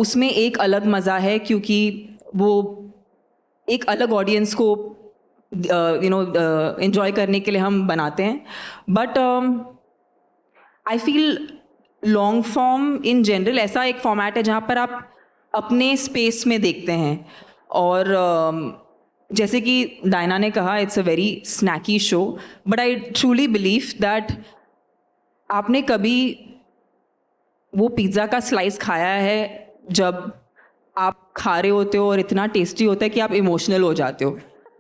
उसमें एक अलग मज़ा है, क्योंकि वो एक अलग ऑडियंस को enjoy करने के लिए हम बनाते हैं. But I feel long form in general ऐसा एक format है जहाँ पर आप अपने स्पेस में देखते हैं. और जैसे कि डायना ने कहा, it's a very snacky show, but I truly believe that आपने कभी वो पिज़्ज़ा का स्लाइस खाया है जब आप खा रहे होते हो और इतना टेस्टी होता है कि आप इमोशनल हो जाते हो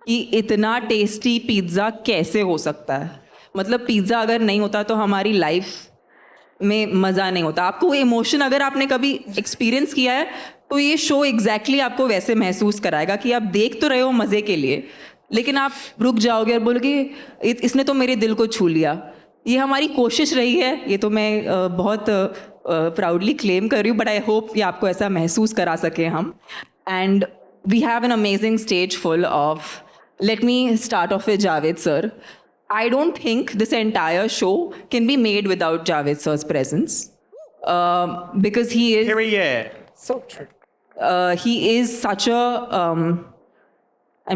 कि इतना टेस्टी पिज़्ज़ा कैसे हो सकता है. मतलब पिज़्ज़ा अगर नहीं होता तो हमारी लाइफ में मज़ा नहीं होता. आपको वो इमोशन अगर आपने कभी एक्सपीरियंस किया है तो ये शो एग्जैक्टली आपको वैसे महसूस कराएगा कि आप देख तो रहे हो मज़े के लिए, लेकिन आप रुक जाओगे और बोलोगे इसने तो मेरे दिल को छू लिया. ये हमारी कोशिश रही है, ये तो मैं बहुत प्राउडली क्लेम कर रही हूँ, बट आई होप ये आपको ऐसा महसूस करा सके हम. And we have an amazing stage full of, let me start off with Javed sir. I don't think this entire show can be made without Javed sir's presence, because he is... So true. He is such a... I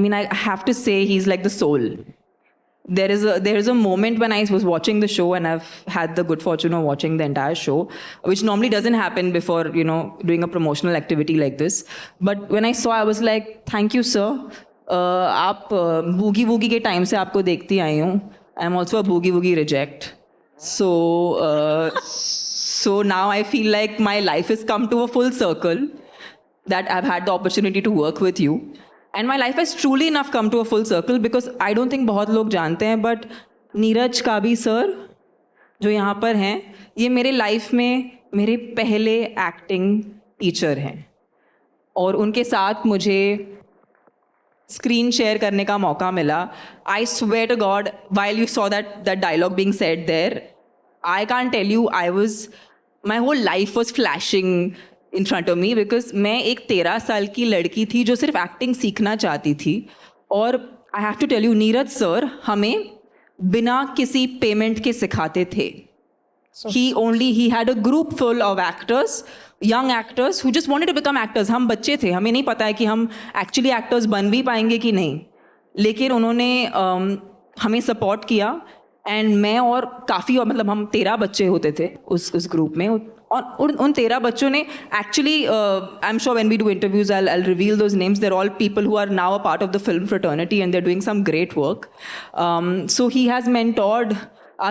have to say he's like the soul. There is a moment when I was watching the show, and I've had the good fortune of watching the entire show, which normally doesn't happen before, doing a promotional activity like this. But when I saw, I was like, thank you, sir. आप boogie woogie के time से आपको देखती आई हूँ. I am also a boogie woogie reject. So now I feel like my life has come to a full circle, that I've had the opportunity to work with you. And my life has truly enough come to a full circle, because I don't think बहुत लोग जानते हैं, but Neeraj Kabi sir जो यहाँ पर हैं, ये मेरे लाइफ में मेरे पहले एक्टिंग टीचर हैं, और उनके साथ मुझे स्क्रीन शेयर करने का मौका मिला. I swear to God, while you saw that dialogue being said there, I can't tell you, my whole life was flashing in front of me, because मैं एक 13 साल की लड़की थी जो सिर्फ एक्टिंग सीखना चाहती थी, और I have to tell you, Neeraj sir हमें बिना किसी पेमेंट के सिखाते थे. He had a group full of actors, young actors who just wanted to become actors. हम बच्चे थे, हमें नहीं पता है कि हम actually actors बन भी पाएंगे कि नहीं. लेकिन उन्होंने हमें support किया and मैं और काफ़ी, मतलब हम 13 बच्चे होते थे उस ग्रुप में. और उन 13 बच्चों ने actually, I'm sure when we do interviews, I'll reveal those names. They're all people who are now a part of the film fraternity and they're doing some great work. So he has mentored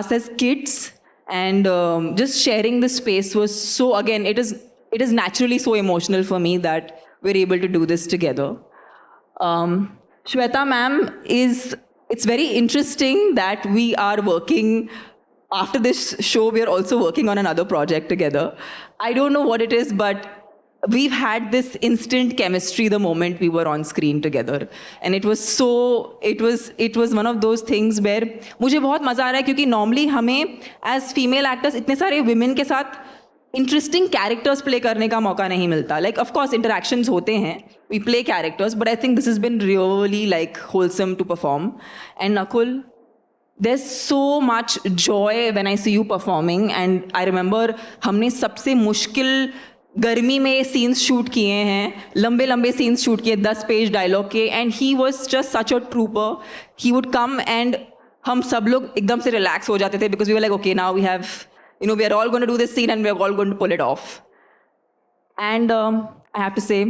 us as kids. And just sharing the space was so, again, it is naturally so emotional for me that we're able to do this together. Shweta ma'am, it's very interesting that we are working, after this show, we are also working on another project together. I don't know what it is, but we've had this instant chemistry the moment we were on screen together. And it was one of those things where मुझे बहुत मज़ा आ रहा है क्योंकि normally हमें as female actors इतने सारे women के साथ interesting characters play करने का मौका नहीं मिलता. Like of course interactions होते हैं, we play characters, but I think this has been really like wholesome to perform. And Nakul, there's so much joy when I see you performing. And I remember हमने सबसे मुश्किल गर्मी में scenes shoot किए हैं, लंबे लंबे सीन्स शूट किए, 10 पेज डायलॉग के. And he was just such a trooper. He would come and हम सब लोग एकदम से रिलैक्स हो जाते थे because we were like okay now we have, you know, we are all going to do this scene and we are all going to pull it off. And I have to say,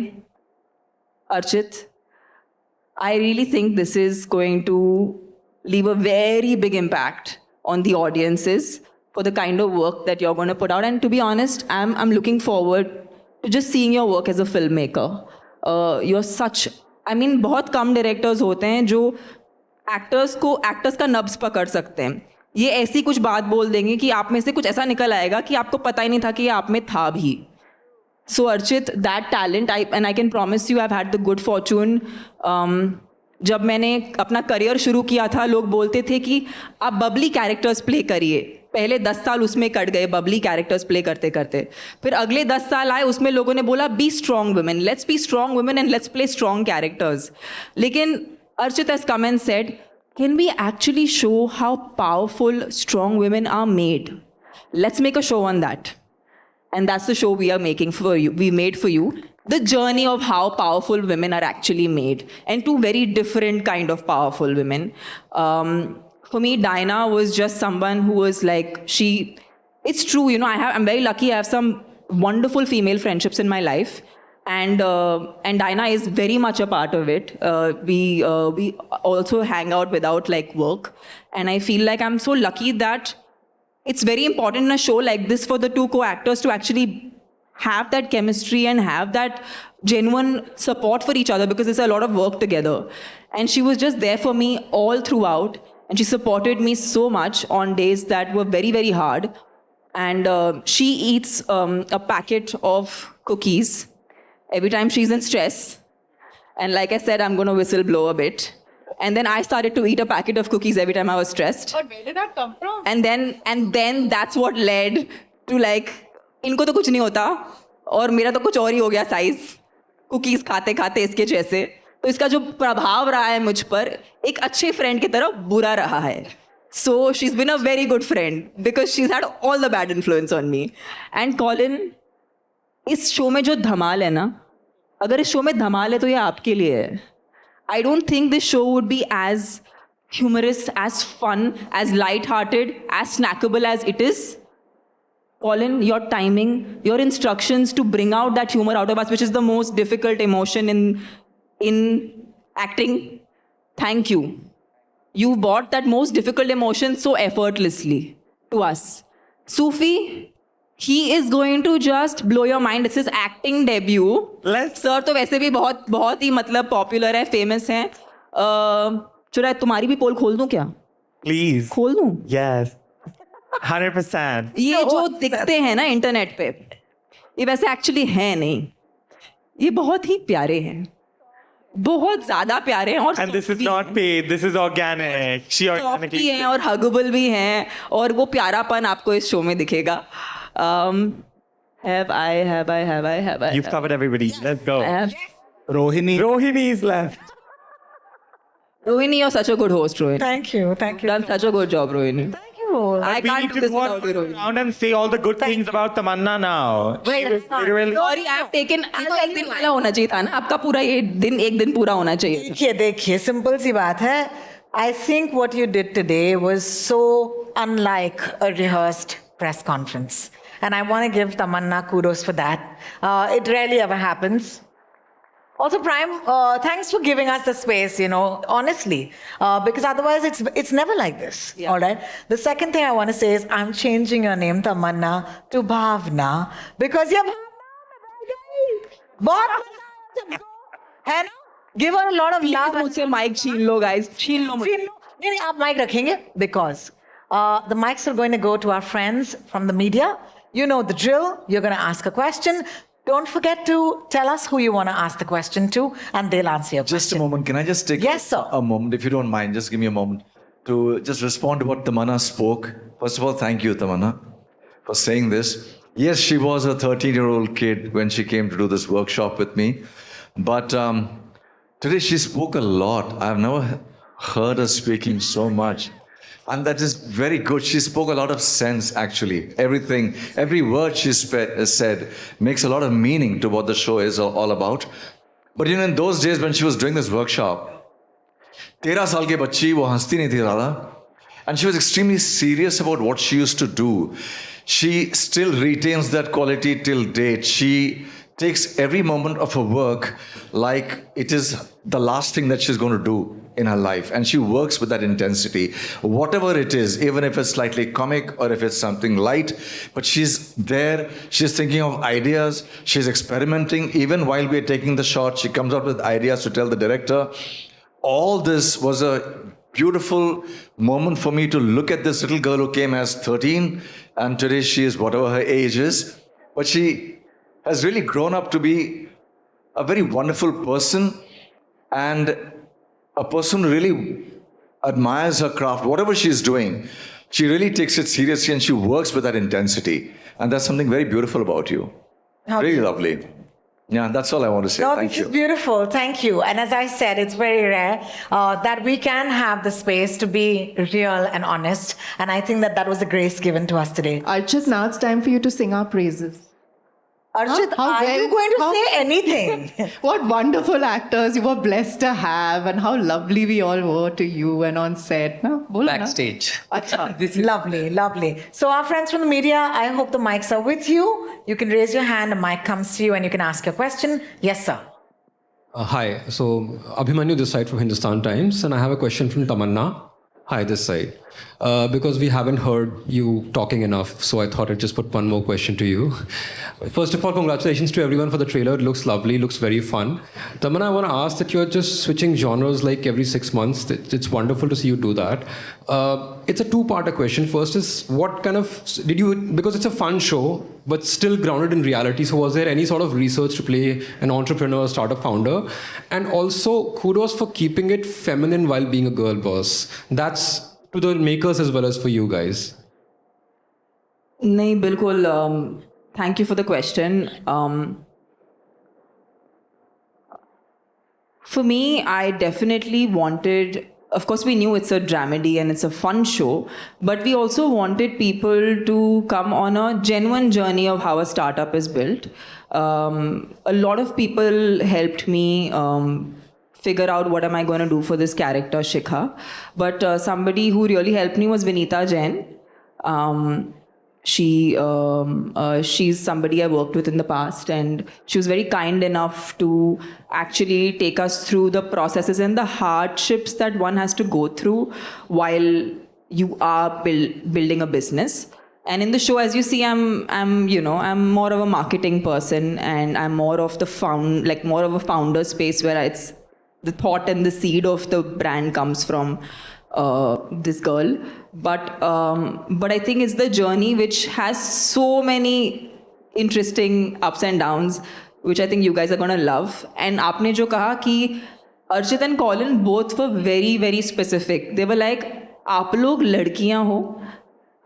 Archit, I really think this is going to leave a very big impact on the audiences for the kind of work that you're going to put out. And to be honest, I'm looking forward to just seeing your work as a filmmaker. You're such, I mean, बहुत कम directors होते हैं जो actors का नब्ज पकड़ सकते हैं. ये ऐसी कुछ बात बोल देंगे कि आप में से कुछ ऐसा निकल आएगा कि आपको पता ही नहीं था कि ये आप में था भी. So Archit, that talent, and I can promise you, I've had the good fortune. जब मैंने अपना करियर शुरू किया था, लोग बोलते थे कि आप बबली कैरेक्टर्स प्ले करिए. पहले 10 साल उसमें कट गए बबली कैरेक्टर्स प्ले करते करते. फिर अगले 10 साल आए, उसमें लोगों ने बोला be strong women, let's be strong women and let's play strong characters. लेकिन Archit has come and said, can we actually show how powerful strong women are made? Let's make a show on that. And that's the show we are making for you. We made for you the journey of how powerful women are actually made, and two very different kind of powerful women. For me, Dinah was just someone who was like, it's true, you know, I'm very lucky. I have some wonderful female friendships in my life. And Dinah is very much a part of it. We also hang out without like work. And I feel like I'm so lucky that it's very important in a show like this for the two co-actors to actually have that chemistry and have that genuine support for each other, because there's a lot of work together. And she was just there for me all throughout. And she supported me so much on days that were very, very hard. And she eats a packet of cookies every time she's in stress. And like I said, I'm going to whistle blow a bit. And then I started to eat a packet of cookies every time I was stressed. But where did that come from? And then that's what led to like, इनको तो कुछ नहीं होता और मेरा तो कुछ और ही हो गया साइज, कुकीज़ खाते खाते इसके जैसे. तो इसका जो प्रभाव रहा है मुझ पर एक अच्छे फ्रेंड की तरह बुरा रहा है. So she's been a very good friend because she's had all the bad influence on me. And Colin, इस शो में जो धमाल है ना, अगर इस शो में धमाल है तो ये आपके लिए है. I don't think this show would be as humorous, as fun, as light-hearted, as snackable as it is. Colin, your timing, your instructions to bring out that humor out of us, which is the most difficult emotion in acting. Thank you. You brought that most difficult emotion so effortlessly to us. Sufi, he is going to just blow your mind. It's his acting debut. Sir तो वैसे भी बहुत ही मतलब popular है, famous हैं. चुरा तुम्हारी भी पोल खोल दूं क्या? Please. खोल दूं? Yes. 100%. ये जो दिखते हैं ना इंटरनेट पे, ये वैसे एक्चुअली हैं नहीं. ये बहुत ही प्यारे हैं, बहुत ज्यादा प्यारे हैं. और And this is not paid. This is organic. She organically हैं और huggable भी हैं, और वो प्यारापन आपको इस शो में दिखेगा. Have I? You've covered everybody. Let's go. I have. Rohini is left. Rohini, you're such a good host, Rohini. Thank you. Thank you. Done such a good job, Rohini. Thank you. I We can't need do to this go without you, Rohini. around and say all the good things about Tamanna now. Wait, She was literally- sorry, I've taken. आपका एक दिन वाला होना चाहिए था ना. आपका पूरा ये दिन एक दिन पूरा होना चाहिए था. देखिए देखिए सिंपल सी बात है. I think what you did today was so unlike a rehearsed press conference. And I want to give Tamanna kudos for that. It rarely ever happens. Also, Prime, thanks for giving us the space, you know, honestly, because otherwise it's never like this, all right? The second thing I want to say is I'm changing your name, Tamanna, to Bhavna, because you're Bhavna, है ना? Give her a lot of love. मुझसे mic छीन लो, guys. छीन लो मुझसे. नहीं, आप mic रखेंगे? Because the mics are going to go to our friends from the media. You know the drill. You're going to ask a question. Don't forget to tell us who you want to ask the question to, and they'll answer your question. Just a moment. Can I just take a moment, if you don't mind? Just give me a moment to just respond to what Tamanna spoke. First of all, thank you, Tamanna, for saying this. Yes, she was a 13-year-old kid when she came to do this workshop with me. But today she spoke a lot. I've never heard her speaking so much. And that is very good. She spoke a lot of sense, actually. Everything, every word she said makes a lot of meaning to what the show is all about. But you know, in those days when she was doing this workshop, 13 साल की बच्ची, वो हंसती नहीं थी ज़्यादा. And she was extremely serious about what she used to do. She still retains that quality till date. She takes every moment of her work like it is the last thing that she's going to do in her life. And she works with that intensity. Whatever it is, even if it's slightly comic or if it's something light, but she's there, she's thinking of ideas, she's experimenting. Even while we're taking the shot, she comes up with ideas to tell the director. All this was a beautiful moment for me to look at this little girl who came as 13, and today she is whatever her age is. But she has really grown up to be a very wonderful person and a person who really admires her craft. Whatever she's doing, she really takes it seriously and she works with that intensity. And that's something very beautiful about you. Really lovely. Yeah, that's all I want to say. No, Thank this you. is beautiful. Thank you. And as I said, it's very rare that we can have the space to be real and honest. And I think that was a grace given to us today. Archit, now it's time for you to sing our praises. Archit, are you going to say anything? What wonderful actors you were blessed to have, and how lovely we all were to you and on set. Na? Bolo na. Backstage. This is lovely, lovely. So our friends from the media, I hope the mics are with you. You can raise your hand, a mic comes to you and you can ask your question. Yes, sir. Hi, so Abhimanyu this side from Hindustan Times, and I have a question from Tamanna. Hi, this side. Because we haven't heard you talking enough, so I thought I'd just put one more question to you. First of all, congratulations to everyone for the trailer. It looks lovely, looks very fun. Tamanna, I want to ask that you're just switching genres like every 6 months. It's wonderful to see you do that. It's a two-parter question. First is, what kind of, did you, because it's a fun show, but still grounded in reality, so was there any sort of research to play an entrepreneur, startup founder? And also, kudos for keeping it feminine while being a girl boss. That's to the makers as well as for you guys. नहीं बिल्कुल. Thank you for the question. For me, I definitely wanted, of course we knew it's a dramedy and it's a fun show, but we also wanted people to come on a genuine journey of how a startup is built. A lot of people helped me figure out what am I going to do for this character, Shikha. But somebody who really helped me was Vinita Jain. She's somebody I worked with in the past, and she was very kind enough to actually take us through the processes and the hardships that one has to go through while you are building a business. And in the show, as you see, I'm more of a marketing person, and I'm more of more of a founder space where it's the thought and the seed of the brand comes from this girl. But I think it's the journey which has so many interesting ups and downs, which I think you guys are going to love. And aapne jo kaha ki Archit and Colin both were very, very specific. They were like, आप लोग लड़कियां हो,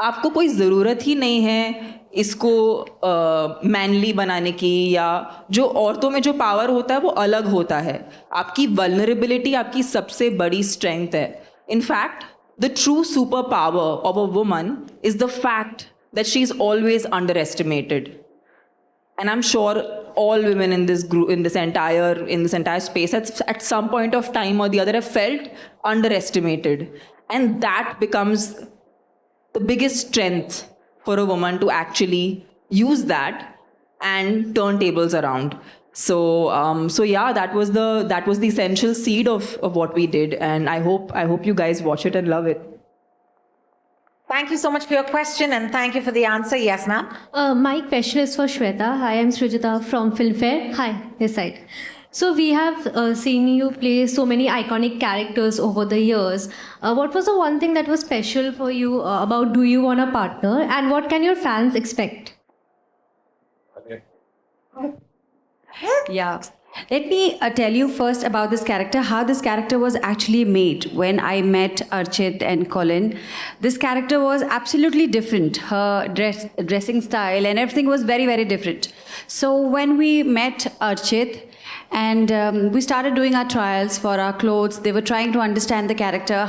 आपको कोई ज़रूरत ही नहीं है इसको मैनली बनाने की, या जो औरतों में जो पावर होता है वो अलग होता है. आपकी वल्नरेबिलिटी आपकी सबसे बड़ी स्ट्रेंथ है. In fact, the true superpower of a woman is the fact that she is always underestimated. And I'm sure all women in this group, in this entire space, at some point of time or the other, have felt underestimated, and that becomes the biggest strength for a woman to actually use that and turn tables around. So yeah, that was the essential seed of what we did, and I hope you guys watch it and love it. Thank you so much for your question and thank you for the answer. Yes, ma'am. My question is for Shweta. Hi, I'm Srijita from Filmfare. Hi, this side. So we have seen you play so many iconic characters over the years. What was the one thing that was special for you about Do You Want a Partner, and what can your fans expect? Yeah. Let me tell you first about this character, how this character was actually made. When I met Archit and Colin, this character was absolutely different. Her dressing style and everything was very, very different. So when we met Archit, and we started doing our trials for our clothes, they were trying to understand the character,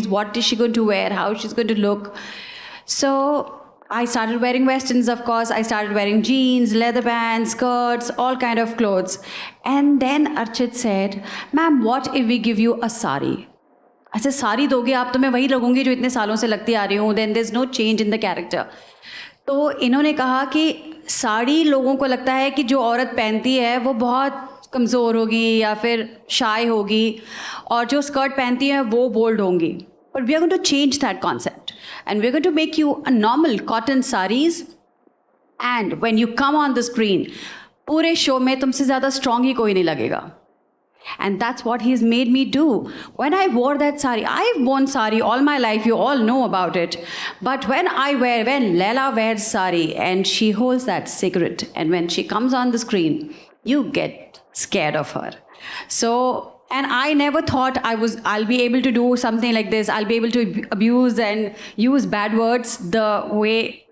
what is she going to wear, how she's going to look. So I started wearing westerns, of course. I started wearing jeans, leather bands, skirts, all kind of clothes. And then Archit said, "Ma'am, what if we give you a sari?" I said, "Sari doge aap to main wahi lagungi jo itne saalon se lagti aa rahi hu." Then there's no change in the character. तो इन्होंने कहा कि साड़ी लोगों को लगता है कि जो औरत पहनती है वो बहुत कमज़ोर होगी या फिर शाय होगी, और जो स्कर्ट पहनती है वो बोल्ड होंगी. But we are going to change that concept. And we're going to make you a normal cotton saris. And when you come on the screen, पूरे शो में तुमसे ज़्यादा strong ही कोई नहीं लगेगा. And that's what he's made me do. When I wore that sari, I've worn sari all my life, you all know about it. But when Leila wears sari and she holds that cigarette, and when she comes on the screen, you get scared of her. And I never thought I'll be able to do something like this. I'll be able to abuse and use bad words the way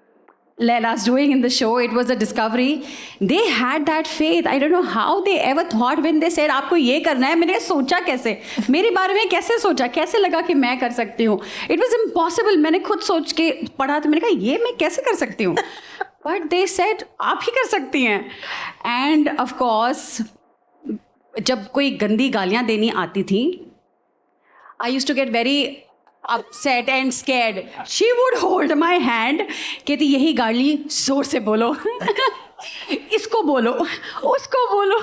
Leila's doing in the show. It was a discovery. They had that faith. I don't know how they ever thought when they said, "आपको ये करना है." मैंने सोचा कैसे? मेरे बारे में कैसे सोचा? कैसे लगा कि मैं कर सकती हूँ? It was impossible. मैंने खुद सोच के पढ़ा तो मैंने कहा ये मैं कैसे कर सकती हूँ? But they said, आप ही कर सकती हैं. And of course, जब कोई गंदी गालियाँ देनी आती थी, I used to get very upset and scared. She would hold my hand, कहती यही गाली जोर से बोलो, इसको बोलो, उसको बोलो,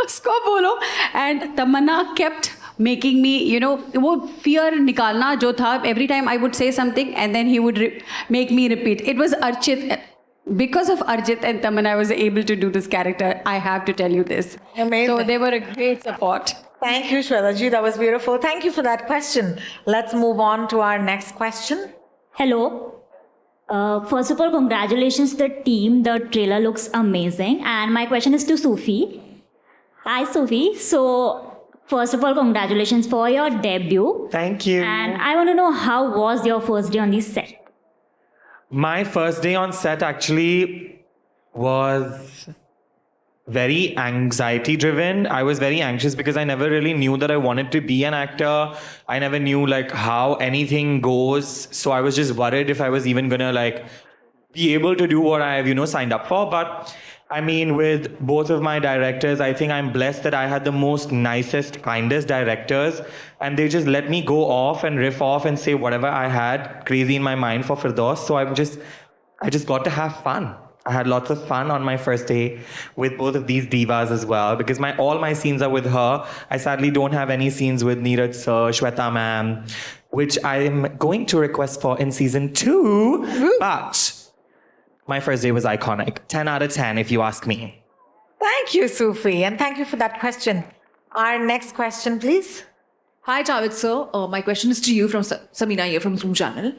उसको बोलो. And Tamanna kept making me, वो fear निकालना जो था, every time I would say something and then he would make me repeat. It was Archit. Because of Archit and Tamanna, I was able to do this character. I have to tell you this. Amazing. So they were a great support. Thank you, Shweta ji. That was beautiful. Thank you for that question. Let's move on to our next question. Hello. First of all, congratulations to the team. The trailer looks amazing. And my question is to Sufi. Hi, Sufi. So, first of all, congratulations for your debut. Thank you. And I want to know, how was your first day on the set? My first day on set actually was very anxiety driven. I was very anxious because I never really knew that I wanted to be an actor. I never knew how anything goes. So I was just worried if I was even gonna be able to do what I've signed up for. But I mean, with both of my directors, I think I'm blessed that I had the most nicest, kindest directors, and they just let me go off and riff off and say whatever I had crazy in my mind for Firdaus. So I just got to have fun. I had lots of fun on my first day with both of these divas as well, because all my scenes are with her. I sadly don't have any scenes with Neeraj sir, Shweta ma'am, which I'm going to request for in season 2. But my first day was iconic. 10 out of 10, if you ask me. Thank you, Sufi, and thank you for that question. Our next question, please. Hi, Javed sir. My question is to you from Samina here from Zoom channel.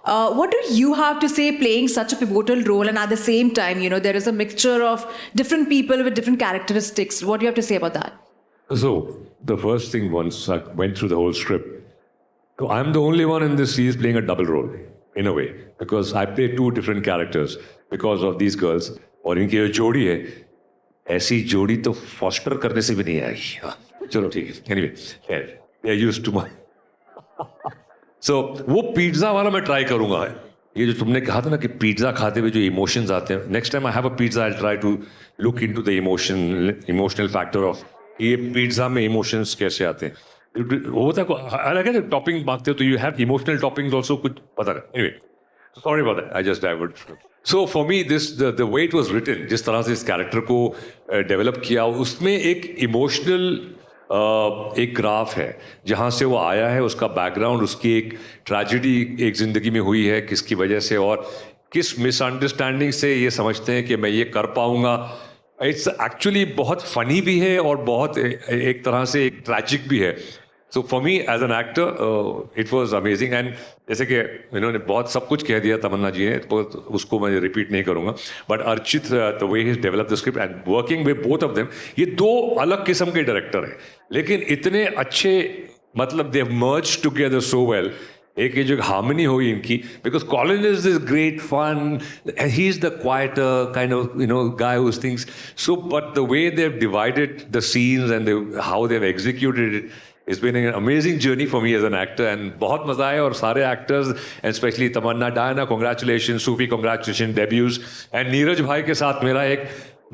What do you have to say playing such a pivotal role, and at the same time, there is a mixture of different people with different characteristics. What do you have to say about that? So, the first thing, once I went through the whole script, so I'm the only one in this series playing a double role. in a way, because I play two different characters because of these girls. और इनकी जो जोड़ी है, ऐसी जोड़ी तो foster करने से भी नहीं आएगी. हाँ, चलो ठीक है. Anyway, they are used to my. So वो पिज्जा वाला मैं ट्राई करूंगा. ये जो तुमने कहा था ना कि पिज्जा खाते हुए जो इमोशंस आते हैं, next time I have a pizza I try to look into the emotional factor of ये पिज्जा में इमोशंस कैसे आते हैं. होता है अलग है, टॉपिंग मांगते हो तो you have emotional toppings also, कुछ पता नहीं. Anyway, sorry about that, I just divert. So for me this the way it was written, जिस तरह से इस कैरेक्टर को डेवलप किया, उसमें एक इमोशनल एक ग्राफ है जहाँ से वो आया है, उसका बैकग्राउंड, उसकी एक ट्रेजेडी एक ज़िंदगी में हुई है किसकी वजह से, और किस मिसअंडरस्टैंडिंग से ये समझते हैं कि मैं ये कर पाऊँगा. इट्स एक्चुअली बहुत फनी भी है और बहुत एक तरह से एक ट्रैजिक भी है. So for me as an actor it was amazing. And जैसे कि इन्होंने बहुत सब कुछ कह दिया तमन्ना जी ने, तो उसको मैं रिपीट नहीं करूँगा. But Archit the way he develop the script and working with both of them, ये दो अलग किस्म के डायरेक्टर हैं लेकिन इतने अच्छे, मतलब they have merged together so well. एक ये जो हार्मनी हुई इनकी, because Colin is this great fun, he is the quieter kind of guy who's things. So but the way they have divided the scenes and how they have executed it, it's been an amazing journey for me as an actor, and बहुत मजा आया. और सारे actors and especially Tamannaah, Diana, congratulations, Sufi, congratulations, debuts, and Neeraj भाई के साथ मेरा एक,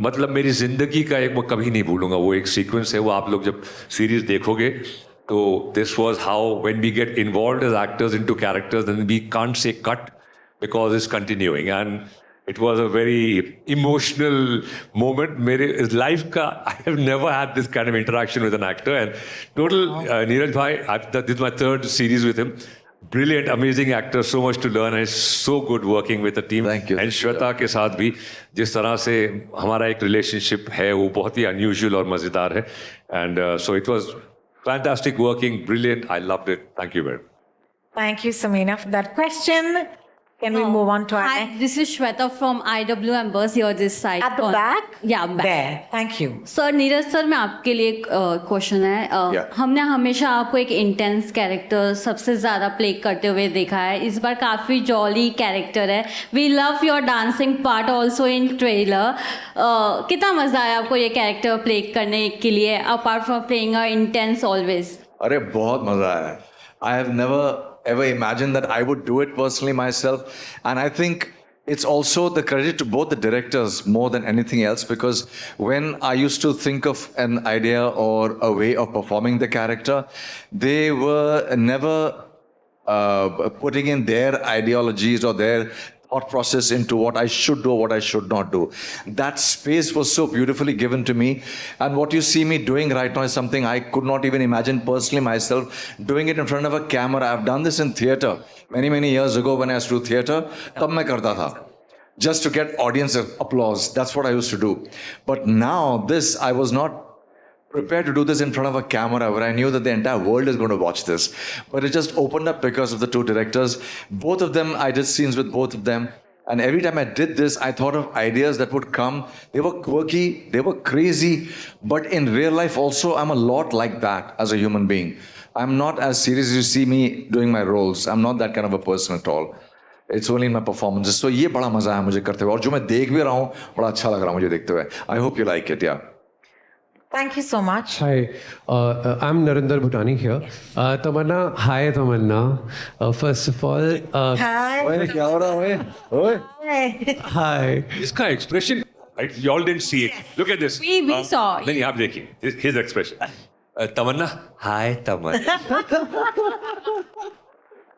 मतलब मेरी जिंदगी का एक, मैं कभी नहीं भूलूंगा वो एक सीक्वेंस है. वो आप लोग जब सीरीज देखोगे तो this was how when we get involved as actors into characters then we can't say cut because it's continuing, and it was a very emotional moment. मेरे life का, I have never had this kind of interaction with an actor, and total Neeraj bhai, this is my third series with him. Brilliant, amazing actor, so much to learn, and it's so good working with the team. Thank you. And Shweta के साथ भी जिस तरह से हमारा एक relationship है वो बहुत ही unusual और मज़ेदार है. And so it was fantastic working, brilliant. I loved it. Thank you very much. Thank you, Samina, for that question. Can we move on to our Hi, next? this is Shweta from IWM Bus here this side. At the back? Yeah, back. There. Thank you. Sir Neeraj sir, मैं आपके लिए एक question है. हमने हमेशा आपको एक intense character सबसे ज़्यादा प्ले करते हुए देखा है. इस बार काफ़ी जॉली कैरेक्टर है. We love your dancing part also in trailer. कितना मज़ा आया आपको ये कैरेक्टर प्ले करने के लिए, apart from playing a intense always? अरे बहुत मजा आया. I have never ever imagined that I would do it personally myself, and I think it's also the credit to both the directors more than anything else, because when I used to think of an idea or a way of performing the character, they were never putting in their ideologies or their thought process into what I should do or what I should not do. That space was so beautifully given to me, and what you see me doing right now is something I could not even imagine personally myself, doing it in front of a camera. I've done this in theatre many years ago when I used to do theatre. Tab main karta tha, just to get audience applause. That's what I used to do. But now this, I was not prepared to do this in front of a camera where I knew that the entire world is going to watch this. But it just opened up because of the two directors. Both of them, I did scenes with both of them. And every time I did this, I thought of ideas that would come. They were quirky, they were crazy. But in real life also, I'm a lot like that as a human being. I'm not as serious as you see me doing my roles. I'm not that kind of a person at all. It's only in my performances. So ये बड़ा मजा है मुझे करते हुए. और जो मैं देख भी रहा हूँ, बड़ा अच्छा लग रहा है मुझे देखते हुए. I hope you like it, yeah. Thank you so much. Hi, I'm Narinder Bhutani here. Tamanna, hi Tamanna. First of all, Hi. ओए क्या हो रहा है? ओए. Hi. इसका expression, you all didn't see it. Look at this. We saw. नहीं, आप देखिए. His expression. Tamannaah, hi Tamannaah.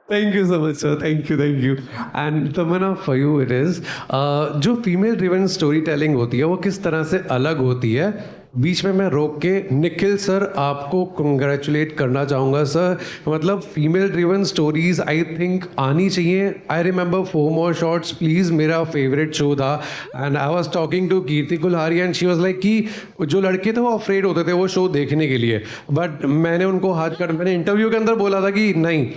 Thank you so much, sir. Thank you. And Tamanna, for you it is, जो फीमेल ड्रिवन स्टोरी टेलिंग होती है वो किस तरह से अलग होती है. बीच में मैं रोक के निखिल सर आपको कंग्रेचुलेट करना चाहूँगा सर. मतलब female driven stories I think आनी चाहिए. I remember 4 More Shots please मेरा फेवरेट शो था, and I was talking to Kirti Kulhari and she was like कि जो लड़के थे वो अफ्रेड होते थे वो शो देखने के लिए. बट मैंने उनको मैंने इंटरव्यू के अंदर बोला था कि नहीं,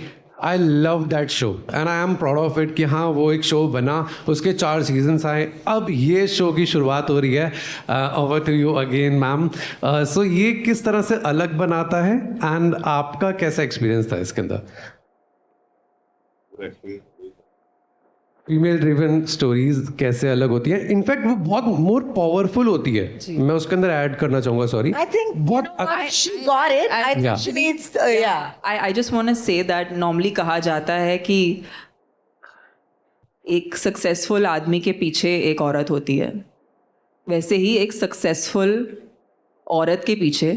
I love that show and I am proud of it कि हाँ वो एक शो बना, उसके 4 सीजन्स आए, अब ये शो की शुरुआत हो रही है. Over to you again ma'am. So ये किस तरह से अलग बनाता है एंड आपका कैसा एक्सपीरियंस था इसके अंदर? फीमेल ड्रिवन स्टोरीज कैसे अलग होती है, इनफैक्ट वो बहुत मोर पावरफुल होती है. मैं उसके अंदर ऐड करना चाहूंगा, sorry. I think she got it. I think Yeah. she needs, yeah. I just want to say that normally कहा जाता है कि एक सक्सेसफुल आदमी के पीछे एक औरत होती है. वैसे ही एक सक्सेसफुल औरत के पीछे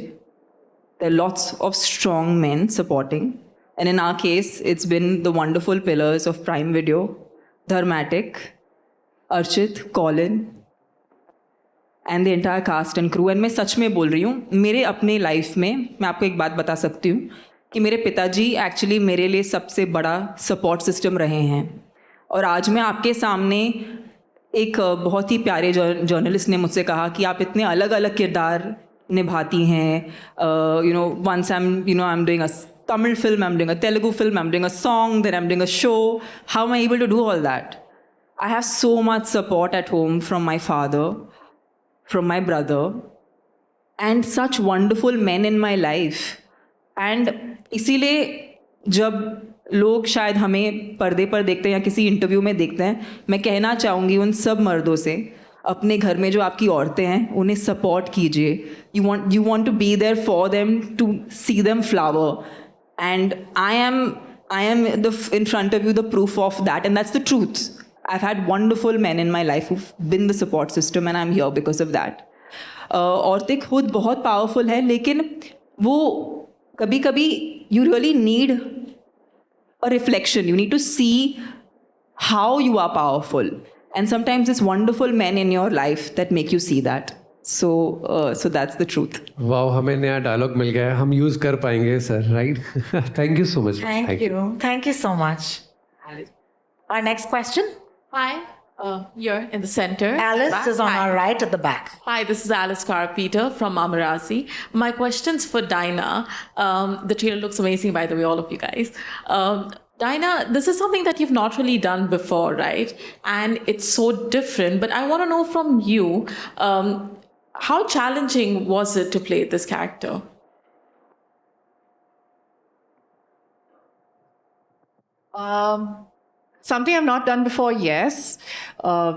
there are lots of strong men supporting. And in our case, it's been the wonderful pillars of Prime Video, Dharmatic, Archit, Colin, and the entire cast and crew. And मैं सच में बोल रही हूँ, मेरे अपने लाइफ में मैं आपको एक बात बता सकती हूँ कि मेरे पिताजी एक्चुअली मेरे लिए सबसे बड़ा सपोर्ट सिस्टम रहे हैं. और आज मैं आपके सामने एक बहुत ही प्यारे जर्नलिस्ट ने मुझसे कहा कि आप इतने अलग अलग किरदार निभाती हैं. Once I'm doing a Tamil film, I'm doing a Telugu film, I'm doing a song, then I'm doing a show. How am I able to do all that? I have so much support at home from my father, from my brother, and such wonderful men in my life. And इसीलिए जब लोग शायद हमें पर्दे पर देखते हैं या किसी इंटरव्यू में देखते हैं, मैं कहना चाहूँगी उन सब मर्दों से, अपने घर में जो आपकी औरतें हैं उन्हें सपोर्ट कीजिए. You want to be there for them, to see them flower. And I am in front of you the proof of that, and that's the truth. I've had wonderful men in my life who've been the support system, and I'm here because of that. औरतें खुद बहुत powerful है, लेकिन वो कभी-कभी you really need a reflection. You need to see how you are powerful, and sometimes it's wonderful men in your life that make you see that. So that's the truth. Wow, हमें नया dialogue मिल गया है, हम use कर पाएंगे sir, right? Thank you so much. Thank you so much. Our next question. Hi, you're in the center. Alice Back. is on Hi. our right at the back. Hi, this is Alice Carpenter from Amarasi. My question's for Dinah. The trailer looks amazing, by the way, all of you guys. Dinah, this is something that you've not really done before, right? And it's so different. But I want to know from you, how challenging was it to play this character? Something I've not done before, yes,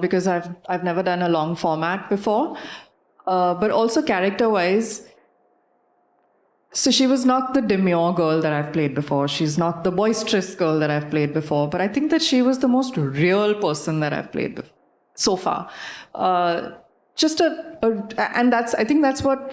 because I've never done a long format before. But also character-wise, so she was not the demure girl that I've played before. She's not the boisterous girl that I've played before. But I think that she was the most real person that I've played so far. And I think that's what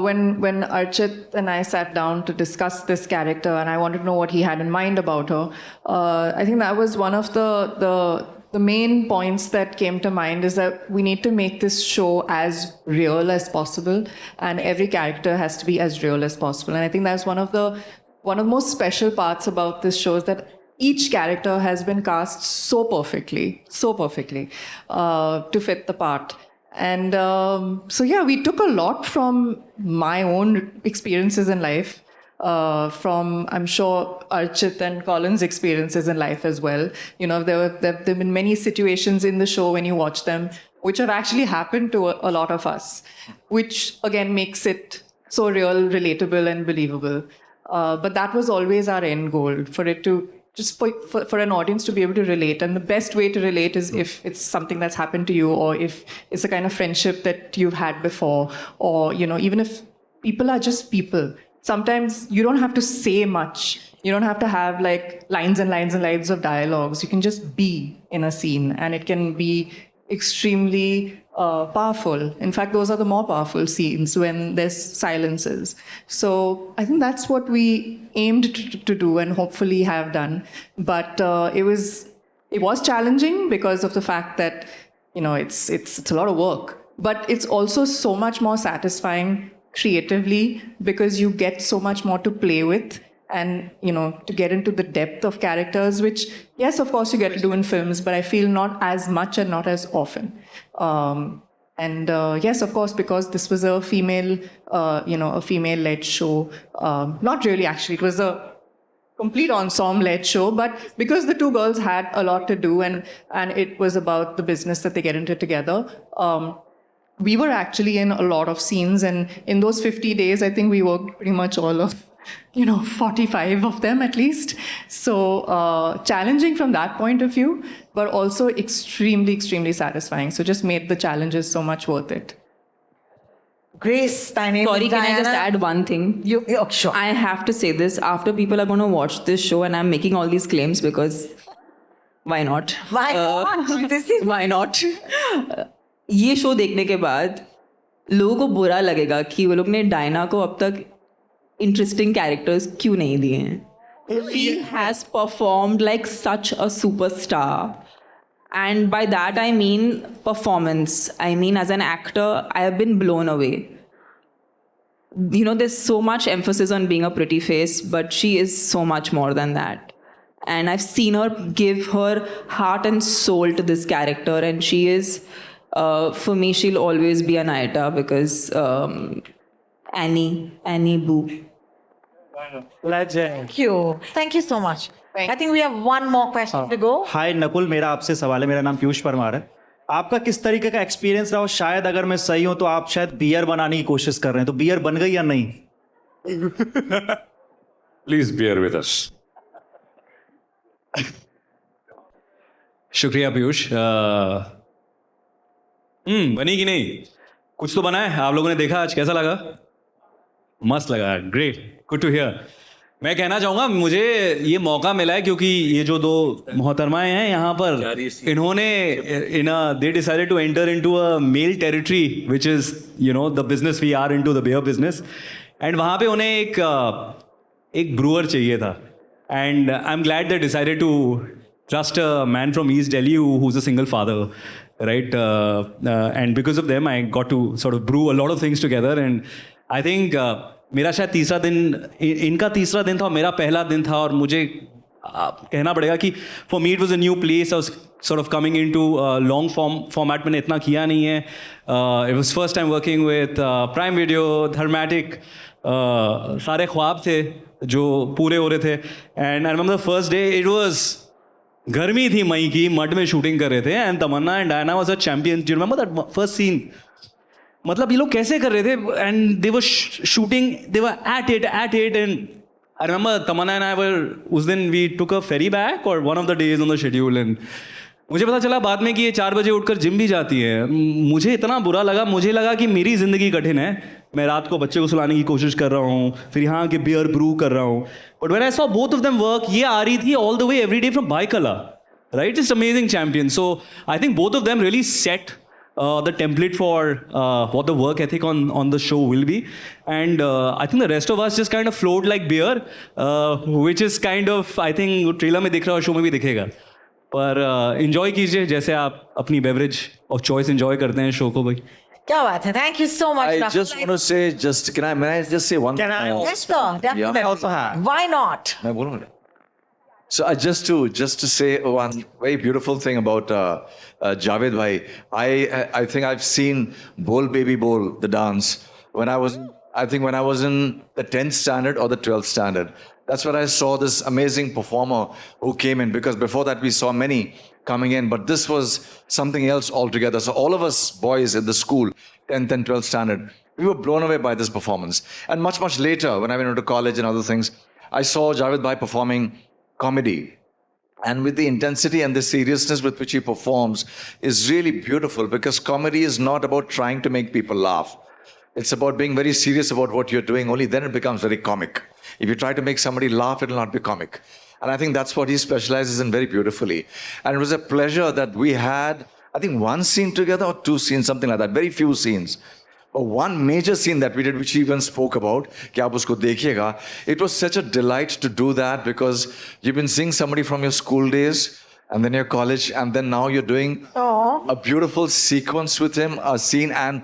when Archit and I sat down to discuss this character, and I wanted to know what he had in mind about her. I think that was one of the main points that came to mind, is that we need to make this show as real as possible, and every character has to be as real as possible. And I think that's one of the most special parts about this show, is that each character has been cast so perfectly to fit the part. And so yeah, we took a lot from my own experiences in life, from, I'm sure, Archit and Colin's experiences in life as well. You know, there have been many situations in the show when you watch them, which have actually happened to a lot of us, which again makes it so real, relatable, and believable. But that was always our end goal, for it to just for an audience to be able to relate. And the best way to relate is if it's something that's happened to you, or if it's a kind of friendship that you've had before, or, you know, even if people are just people. Sometimes you don't have to say much. You don't have to have like lines and lines and lines of dialogues. You can just be in a scene, and it can be extremely powerful. In fact, those are the more powerful scenes, when there's silences. So I think that's what we aimed to do, and hopefully have done. But it was challenging because of the fact that, you know, it's a lot of work. But it's also so much more satisfying creatively, because you get so much more to play with, and, you know, to get into the depth of characters, which, yes, of course, you get to do in films, but I feel not as much and not as often. Yes, of course, because this was a female, a female-led show. Not really, actually. It was a complete ensemble-led show, but because the two girls had a lot to do, and it was about the business that they get into together, we were actually in a lot of scenes, and in those 50 days, I think we worked pretty much all of, 45 of them at least. So challenging from that point of view. but also extremely, extremely satisfying. So just made the challenges so much worth it. Grace, thy name Sorry, is can I just Diana. add one thing? Sure. I have to say this after people are going to watch this show, and I'm making all these claims because why not? Why not? This is why not? ये show देखने के बाद लोगों को बुरा लगेगा कि वो लोग ने डायना को अब तक इंटरेस्टिंग कैरेक्टर्स क्यों नहीं दिए हैं. She has performed like such a superstar. And by that I mean performance. I mean, as an actor, I have been blown away. You know, there's so much emphasis on being a pretty face, but she is so much more than that. And I've seen her give her heart and soul to this character, and she is, for me, she'll always be Anayata because Annie Boo. Legend. Thank you so much. I think we have one more question to go. हाय नकुल, मेरा आपसे सवाल है. मेरा नाम पीयूष परमार है. आपका किस तरीके का एक्सपीरियंस रहा? शायद अगर मैं सही हूं तो आप शायद बियर बनाने की कोशिश कर रहे हैं. तो बियर बन गई या नहीं? Please bear with us. शुक्रिया पीयूष. बनी कि नहीं? कुछ तो बना है. आप लोगों ने देखा आज, कैसा लगा? मस्त लगा. Great, good to hear. मैं कहना चाहूँगा मुझे ये मौका मिला है क्योंकि ये जो दो मोहतरमाएं हैं यहाँ पर, इन्होंने they decided to enter into a male territory which is you know the business we are into the beer business. And वहाँ पे उन्हें एक ब्रूअर चाहिए था. And I am glad they decided to trust a man from East Delhi who's a single father, right? And because of them, I got to sort of brew a lot of things together. And I think मेरा शायद तीसरा दिन, इनका तीसरा दिन था और मेरा पहला दिन था. और मुझे कहना पड़ेगा कि for me it was a new place. I was sort of coming into long format. मैंने इतना किया नहीं है. It was first time working with Prime Video, Dharmatic. सारे ख्वाब थे जो पूरे हो रहे थे. And I remember the first day, it was गर्मी थी, मई की, मड में शूटिंग कर रहे थे. And Tamannaah and Diana was a champion. Do you remember that first scene? मतलब ये लोग कैसे कर रहे थे? And they were shooting, they were at it. And I remember Tamannaah and I were, उस दिन we took a ferry back और one of the days on the schedule. And मुझे पता चला बाद में कि ये 4 बजे उठकर जिम भी जाती है. मुझे इतना बुरा लगा. मुझे लगा कि मेरी ज़िंदगी कठिन है. मैं रात को बच्चे को सुलाने की कोशिश कर रहा हूँ, फिर यहाँ के बियर ब्रू कर रहा हूँ. But when I saw both of them work, ये आ रही थी all the way every day from Byculla, right? It's amazing champion. So I think both of them really set the template for what the work ethic on the show will be. And I think the rest of us just kind of flowed like beer, which is kind of, I think trailer में दिख रहा है और show में भी दिखेगा. पर enjoy कीजिए जैसे आप अपनी beverage of choice enjoy करते हैं show को भाई. क्या बात है. Thank you so much. I just want to say, may I just say one? Can I? Yes, sir. Definitely. I also have. Why not? मैं बोलूँगा. So just to say one very beautiful thing about Javed bhai. I think I've seen Bol Baby Bol, the dance, when I was in the 10th standard or the 12th standard. That's where I saw this amazing performer who came in, because before that we saw many coming in, but this was something else altogether. So all of us boys in the school, 10th and 12th standard, we were blown away by this performance. And much, much later, when I went into college and other things, I saw Javed bhai performing comedy. And with the intensity and the seriousness with which he performs is really beautiful, because comedy is not about trying to make people laugh. It's about being very serious about what you're doing. Only then it becomes very comic. If you try to make somebody laugh, it will not be comic. And I think that's what he specializes in very beautifully. And it was a pleasure that we had, I think, one scene together or 2 scenes, something like that. Very few scenes. But one major scene that we did, which he even spoke about, कि आप उसको देखिएगा, it was such a delight to do that, because you've been seeing somebody from your school days and then your college, and then now you're doing a beautiful sequence with him, a scene, and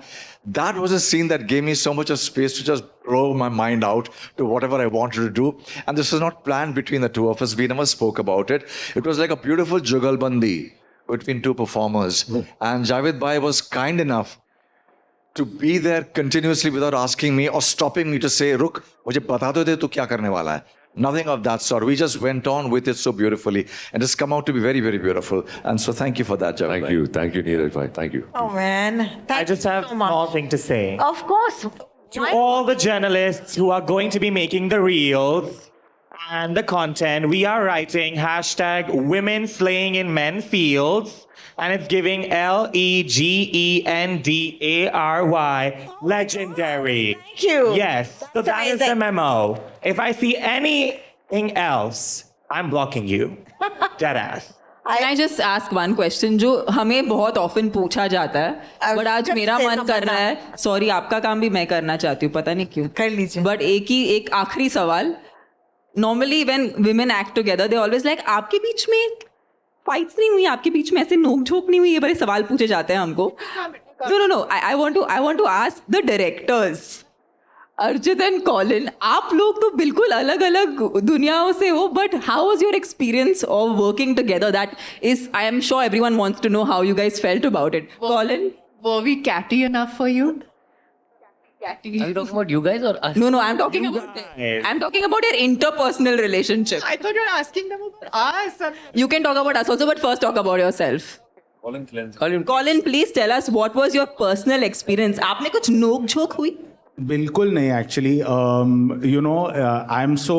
that was a scene that gave me so much of space to just blow my mind out to whatever I wanted to do. And this was not planned between the two of us. We never spoke about it. It was like a beautiful jugalbandi between 2 performers. And Javed bhai was kind enough to be there continuously without asking me or stopping me to say, "Ruk, mujhe bata do de tu kya karne wala hai." Nothing of that sort. We just went on with it so beautifully, and it's come out to be very, very beautiful. And so thank you for that, Javed. Thank you, Neeraj bhai. Thank you. Oh man. I just have a small thing to say. Of course. To all the journalists who are going to be making the reels, and the content. We are writing hashtag women slaying in men fields, and it's giving LEGENDARY, legendary. Thank you. Yes, so that is the memo. If I see anything else, I'm blocking you. Deadass. Can I just ask one question जो हमें बहुत often पूछा जाता है but आज मेरा मन कर रहा है सॉरी आपका काम भी मैं करना चाहती हूँ पता नहीं क्यों कर लीजिए बट एक आखिरी सवाल normally when women act together they always like आपके बीच में फाइट्स नहीं हुई आपके बीच में ऐसे नोक-झोंक नहीं हुई ये बड़े सवाल पूछे जाते हैं हमको no I want to ask the directors Arjit and Colin आप लोग तो बिल्कुल अलग अलग दुनियाओं से हो but how was your experience of working together that is I am sure everyone wants to know how you guys felt about it Colin Were we catty enough for you? Catty. Are you talking about you guys or us? No, I'm talking about your interpersonal relationship. I thought you were asking them about us. You can talk about us also, but first talk about yourself. Colin, please tell us what was your personal experience. आपने कुछ नोक झोंक हुई? बिल्कुल नहीं actually. I'm so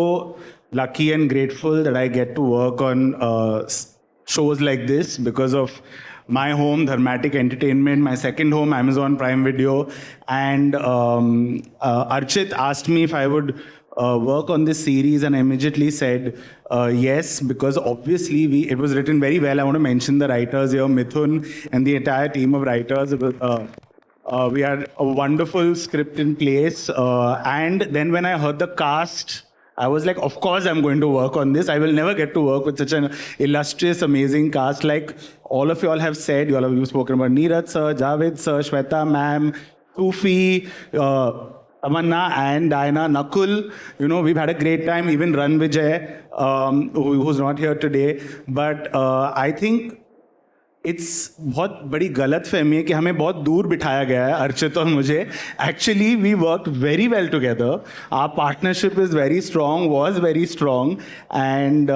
lucky and grateful that I get to work on shows like this because of my home, Dharmatic Entertainment, my second home, Amazon Prime Video, and Archit asked me if I would work on this series, and I immediately said yes, because obviously it was written very well. I want to mention the writers here, Mithun and the entire team of writers. We had a wonderful script in place, and then when I heard the cast, I was like, of course I'm going to work on this. I will never get to work with such an illustrious, amazing cast. Like all of you all have said, you all have spoken about Neeraj sir, Javed sir, Shweta ma'am, Sufi, Tamanna and Diana, Nakul. We've had a great time. Even Ranvijay, who's not here today. But I think it's बहुत बड़ी गलत फहमी है कि हमें बहुत दूर बिठाया गया है अर्चित और मुझे actually we work very well together our partnership is very strong was very strong and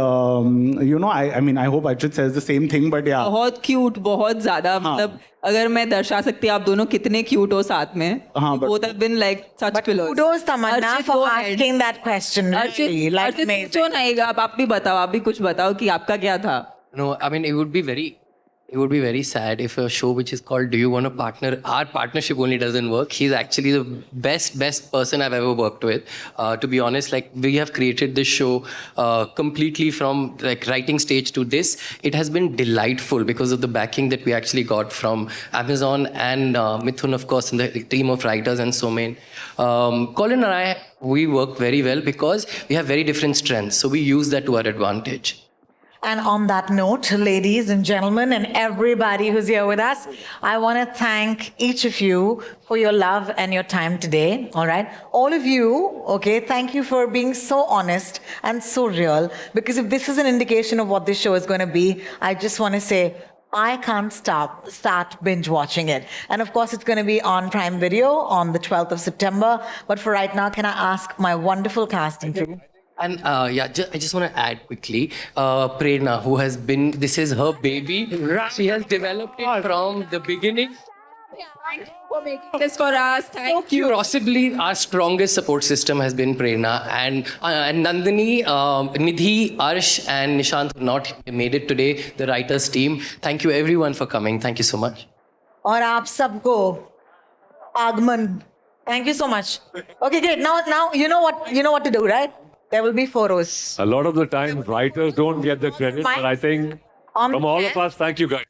I hope Archit says the same thing but yeah बहुत क्यूट बहुत ज्यादा मतलब अगर मैं दर्शा सकती आप दोनों कितने क्यूट हो साथ में both have been like such pillows kudos Tamanna for asking that question really like amazing आप भी बताओ आप भी कुछ बताओ कि आपका क्या था No, I mean it would be very sad if a show which is called Do You Want a Partner, our partnership only doesn't work. He's actually the best person I've ever worked with. To be honest, like we have created this show completely from like writing stage to this. It has been delightful because of the backing that we actually got from Amazon and Mithun, of course, and the team of writers and Somen. Colin and I, we work very well because we have very different strengths. So we use that to our advantage. And on that note, ladies and gentlemen, and everybody who's here with us, I want to thank each of you for your love and your time today. All right. All of you, okay, thank you for being so honest and so real. Because if this is an indication of what this show is going to be, I just want to say, I can't start binge watching it. And of course, it's going to be on Prime Video on the 12th of September. But for right now, can I ask my wonderful casting crew? And I just want to add quickly, Prerna, who has been, this is her baby. She has developed it from the beginning. For making this for us, thank you. Possibly our strongest support system has been Prerna. And Nandini, Nidhi, Arsh and Nishant have not made it today, the writers team. Thank you everyone for coming. Thank you so much. और आप सबको आगमन. Thank you so much. Okay, great. Now you know what to do, right? There will be photos. A lot of the time, writers don't get the credit, but I think from all of us, thank you guys.